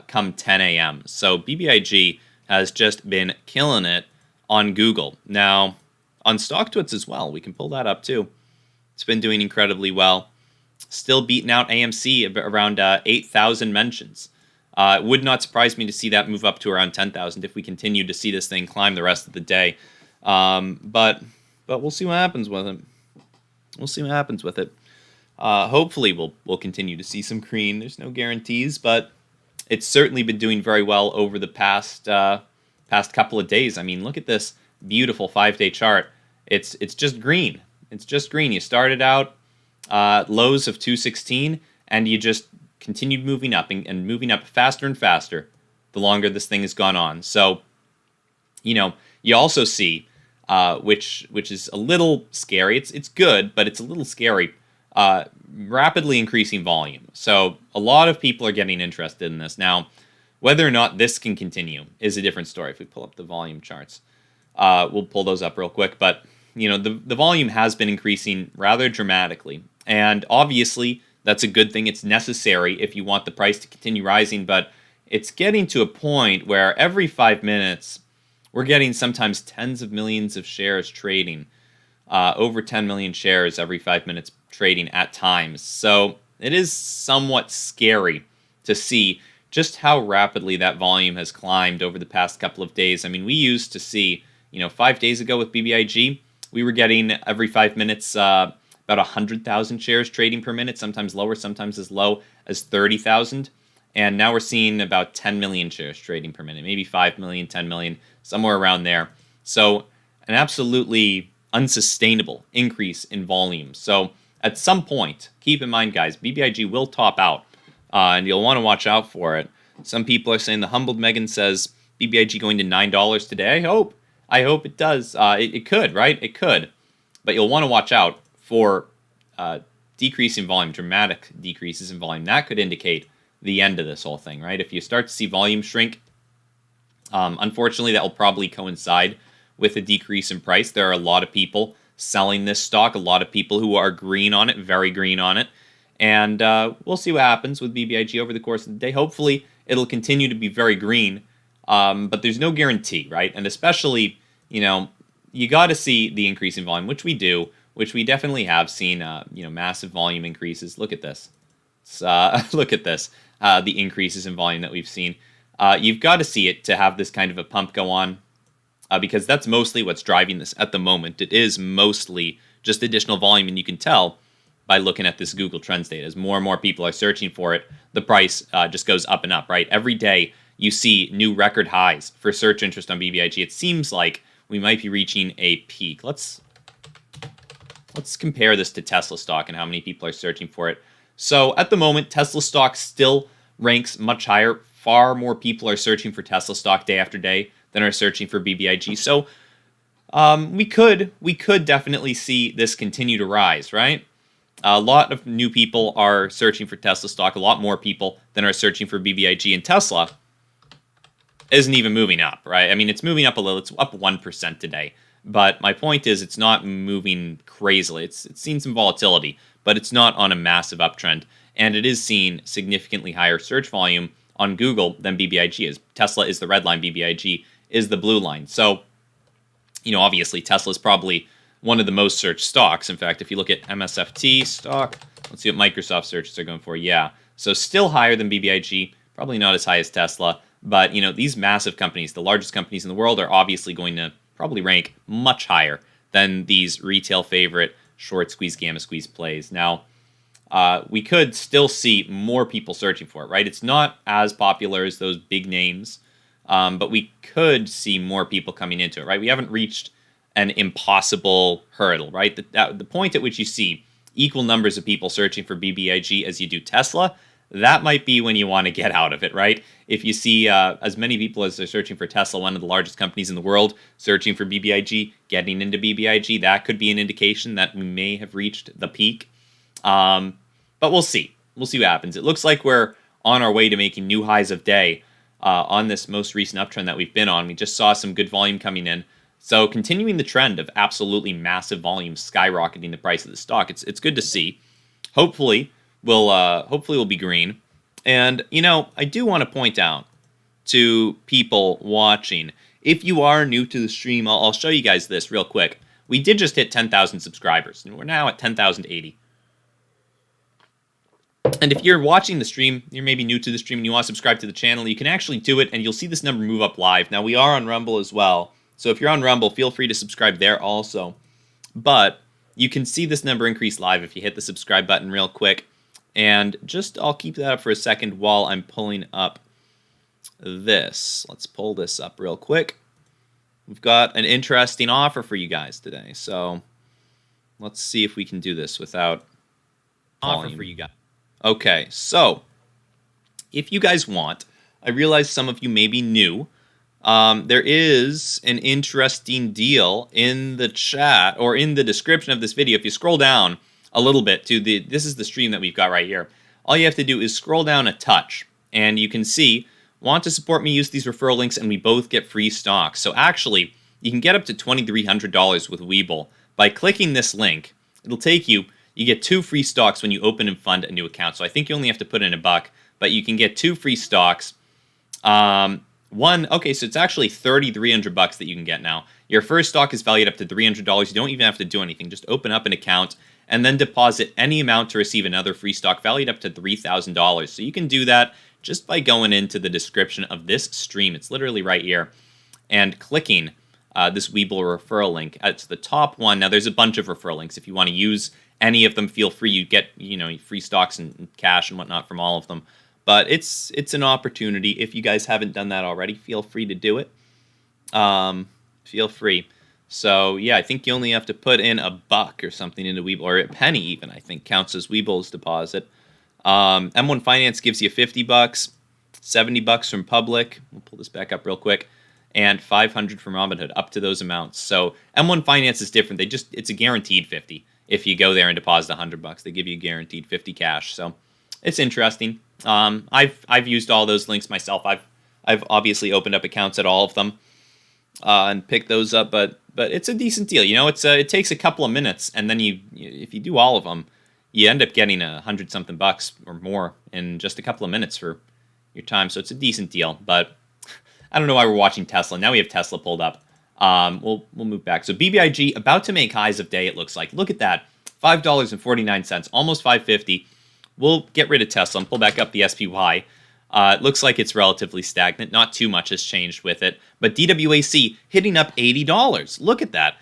come 10 a.m. So BBIG has just been killing it on Google. Now, on StockTwits as well, we can pull that up too. It's been doing incredibly well. Still beating out AMC around 8,000 mentions. It would not surprise me to see that move up to around 10,000 if we continue to see this thing climb the rest of the day. But we'll see what happens with it. We'll see what happens with it. Hopefully we'll continue to see some green. There's no guarantees, but it's certainly been doing very well over the past couple of days. I mean, look at this beautiful 5-day chart. It's just green. It's just green. You started out lows of 216, and you just continued moving up and moving up faster and faster the longer this thing has gone on. So You also see, which is a little scary. It's good, but it's a little scary. Rapidly increasing volume. So a lot of people are getting interested in this. Now, whether or not this can continue is a different story. If we pull up the volume charts, we'll pull those up real quick. But the volume has been increasing rather dramatically, and obviously that's a good thing. It's necessary if you want the price to continue rising. But it's getting to a point where every 5 minutes we're getting sometimes tens of millions of shares trading, over 10 million shares every 5 minutes trading at times. So it is somewhat scary to see just how rapidly that volume has climbed over the past couple of days. I mean, we used to see, 5 days ago with BBIG, we were getting every 5 minutes about 100,000 shares trading per minute, sometimes lower, sometimes as low as 30,000. And now we're seeing about 10 million shares trading per minute, maybe 5 million, 10 million, somewhere around there. So an absolutely unsustainable increase in volume. So at some point, keep in mind, guys, BBIG will top out, and you'll want to watch out for it. Some people are saying, the humbled Megan says, BBIG going to $9 today. I hope it does. It could, right? It could. But you'll want to watch out for decrease in volume, dramatic decreases in volume. That could indicate the end of this whole thing, right? If you start to see volume shrink, unfortunately, that will probably coincide with a decrease in price. There are a lot of people selling this stock, a lot of people who are green on it, very green on it. And we'll see what happens with BBIG over the course of the day. Hopefully, it'll continue to be very green, but there's no guarantee, right? And especially, you got to see the increase in volume, which we do, which we definitely have seen, massive volume increases. Look at this. Look at this, the increases in volume that we've seen. You've got to see it to have this kind of a pump go on, because that's mostly what's driving this at the moment. It is mostly just additional volume, and you can tell by looking at this Google Trends data. As more and more people are searching for it, the price just goes up and up, right? Every day you see new record highs for search interest on BBIG. It seems like we might be reaching a peak. Let's compare this to Tesla stock and how many people are searching for it. So at the moment, Tesla stock still ranks much higher. Far more people are searching for Tesla stock day after day than are searching for BBIG. So we could definitely see this continue to rise, right? A lot of new people are searching for Tesla stock, a lot more people than are searching for BBIG, and Tesla isn't even moving up, right? I mean, it's moving up a little. It's up 1% today. But my point is, it's not moving crazily. It's seen some volatility, but it's not on a massive uptrend. And it is seeing significantly higher search volume on Google than BBIG is. Tesla is the red line, BBIG is the blue line. So, obviously, Tesla is probably one of the most searched stocks. In fact, if you look at MSFT stock, let's see what Microsoft searches are going for. Yeah, so still higher than BBIG, probably not as high as Tesla. But, these massive companies, the largest companies in the world, are obviously going to probably rank much higher than these retail favorite short squeeze, gamma squeeze plays. Now, we could still see more people searching for it, right? It's not as popular as those big names, but we could see more people coming into it, right? We haven't reached an impossible hurdle, right? The point at which you see equal numbers of people searching for BBIG as you do Tesla, that might be when you want to get out of it, right? If you see as many people as are searching for Tesla, one of the largest companies in the world, searching for BBIG, getting into BBIG, that could be an indication that we may have reached the peak. But we'll see. We'll see what happens. It looks like we're on our way to making new highs of day on this most recent uptrend that we've been on. We just saw some good volume coming in. So continuing the trend of absolutely massive volume skyrocketing the price of the stock, it's good to see. Hopefully we'll be green. And, I do want to point out to people watching, if you are new to the stream, I'll show you guys this real quick. We did just hit 10,000 subscribers, and we're now at 10,080. And if you're watching the stream, you're maybe new to the stream and you want to subscribe to the channel, you can actually do it, and you'll see this number move up live. Now, we are on Rumble as well, so if you're on Rumble, feel free to subscribe there also. But you can see this number increase live if you hit the subscribe button real quick. And I'll keep that up for a second while I'm pulling up this. Let's pull this up real quick. We've got an interesting offer for you guys today. So let's see if we can do this without volume. Offer for you guys. Okay, so if you guys want, I realize some of you may be new There is an interesting deal in the chat or in the description of this video. If you scroll down a little bit to this is the stream that we've got right here. All you have to do is scroll down a touch, and you can see, want to support me, use these referral links, and we both get free stocks. So actually, you can get up to $2,300 with Webull by clicking this link. It'll take you, you get 2 free stocks when you open and fund a new account. So I think you only have to put in $1, but you can get 2 free stocks. Okay, so it's actually $3,300 that you can get now. Your first stock is valued up to $300. You don't even have to do anything. Just open up an account and then deposit any amount to receive another free stock valued up to $3,000. So you can do that just by going into the description of this stream. It's literally right here, and clicking this Webull referral link. It's the top one. Now there's a bunch of referral links. If you want to use any of them, feel free. You get free stocks and cash and whatnot from all of them. But it's an opportunity. If you guys haven't done that already, feel free to do it. Feel free. So yeah, I think you only have to put in $1 or something into Webull, or a penny even, I think, counts as Webull's deposit. M1 Finance gives you $50, $70 from Public. We'll pull this back up real quick, and $500 from Robinhood, up to those amounts. So M1 Finance is different. It's a guaranteed 50. If you go there and deposit $100, they give you a guaranteed 50 cash. So it's interesting. I've used all those links myself. I've obviously opened up accounts at all of them and picked those up, but it's a decent deal. It takes a couple of minutes, and then if you do all of them, you end up getting $100-something or more in just a couple of minutes for your time. So it's a decent deal. But I don't know why we're watching Tesla. Now we have Tesla pulled up. We'll move back. So BBIG about to make highs of day. It looks like. Look at that, $5.49, almost $5.50. We'll get rid of Tesla and pull back up the SPY. It looks like it's relatively stagnant. Not too much has changed with it. But DWAC hitting up $80. Look at that.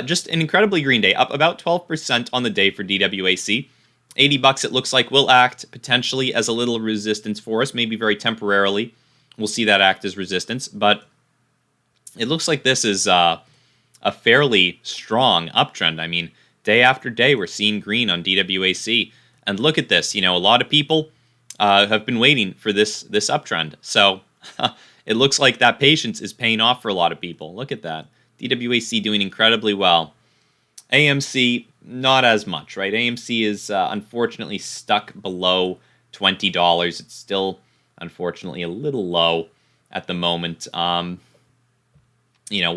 Just an incredibly green day, up about 12% on the day for DWAC. $80 it looks like will act potentially as a little resistance for us, maybe very temporarily. We'll see that act as resistance, but it looks like this is a fairly strong uptrend. I mean, day after day, we're seeing green on DWAC. And look at this. A lot of people have been waiting for this uptrend. So it looks like that patience is paying off for a lot of people. Look at that. DWAC doing incredibly well. AMC, not as much, right? AMC is unfortunately stuck below $20. It's still, unfortunately, a little low at the moment. We'll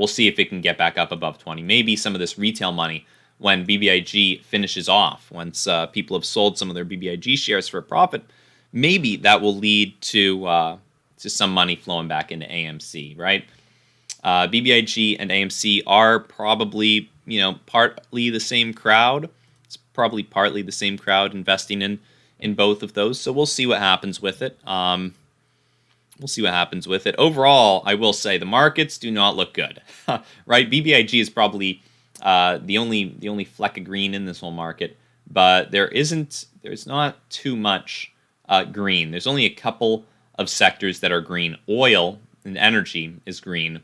see if it can get back up above 20. Maybe some of this retail money, when BBIG finishes off, once people have sold some of their BBIG shares for a profit, maybe that will lead to some money flowing back into AMC, right? BBIG and AMC are probably, partly the same crowd. It's probably partly the same crowd investing in both of those. So we'll see what happens with it. Overall, I will say the markets do not look good, right? BBIG is probably the only fleck of green in this whole market, but there's not too much green. There's only a couple of sectors that are green. Oil and energy is green.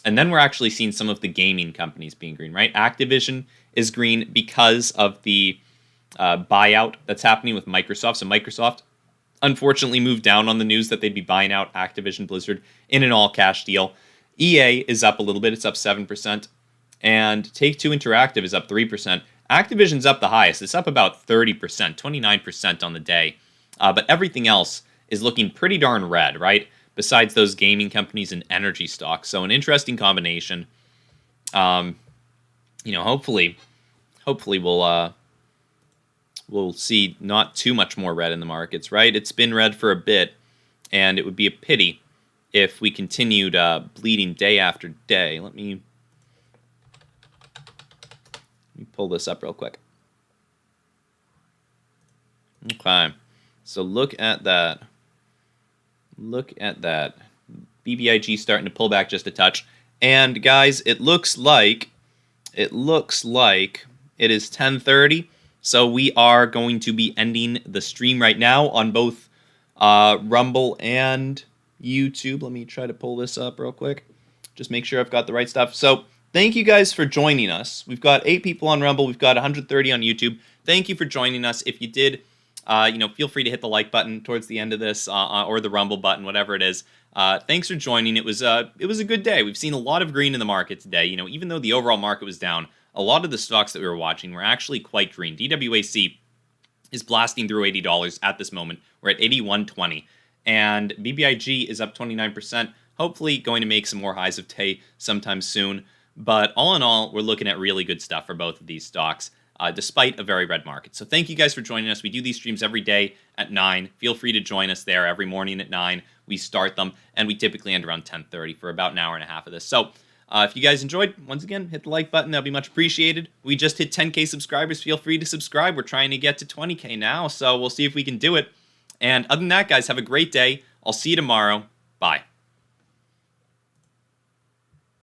And then we're actually seeing some of the gaming companies being green, right? Activision is green because of the buyout that's happening with Microsoft. So Microsoft, unfortunately, moved down on the news that they'd be buying out Activision Blizzard in an all-cash deal. EA is up a little bit. It's up 7%. And Take-Two Interactive is up 3%. Activision's up the highest. It's up about 30%, 29% on the day. But everything else is looking pretty darn red, right? Besides those gaming companies and energy stocks. So an interesting combination. Hopefully we'll see not too much more red in the markets, right? It's been red for a bit, and it would be a pity if we continued bleeding day after day. Let me pull this up real quick. Okay, so look at that. BBIG starting to pull back just a touch. And guys, it looks like it is 10:30. So we are going to be ending the stream right now on both Rumble and YouTube. Let me try to pull this up real quick. Just make sure I've got the right stuff. So thank you guys for joining us. We've got 8 people on Rumble. We've got 130 on YouTube. Thank you for joining us. If you did, feel free to hit the like button towards the end of this or the Rumble button, whatever it is. Thanks for joining. It was a good day. We've seen a lot of green in the market today. You know, even though the overall market was down, a lot of the stocks that we were watching were actually quite green. DWAC is blasting through $80 at this moment. We're at 81.20, and BBIG is up 29%. Hopefully, going to make some more highs of day sometime soon. But all in all, we're looking at really good stuff for both of these stocks, despite a very red market. So thank you guys for joining us. We do these streams every day at 9. Feel free to join us there every morning at 9. We start them, and we typically end around 10:30 for about an hour and a half of this. So if you guys enjoyed, once again, hit the like button. That'll be much appreciated. We just hit 10K subscribers. Feel free to subscribe. We're trying to get to 20K now, so we'll see if we can do it. And other than that, guys, have a great day. I'll see you tomorrow. Bye.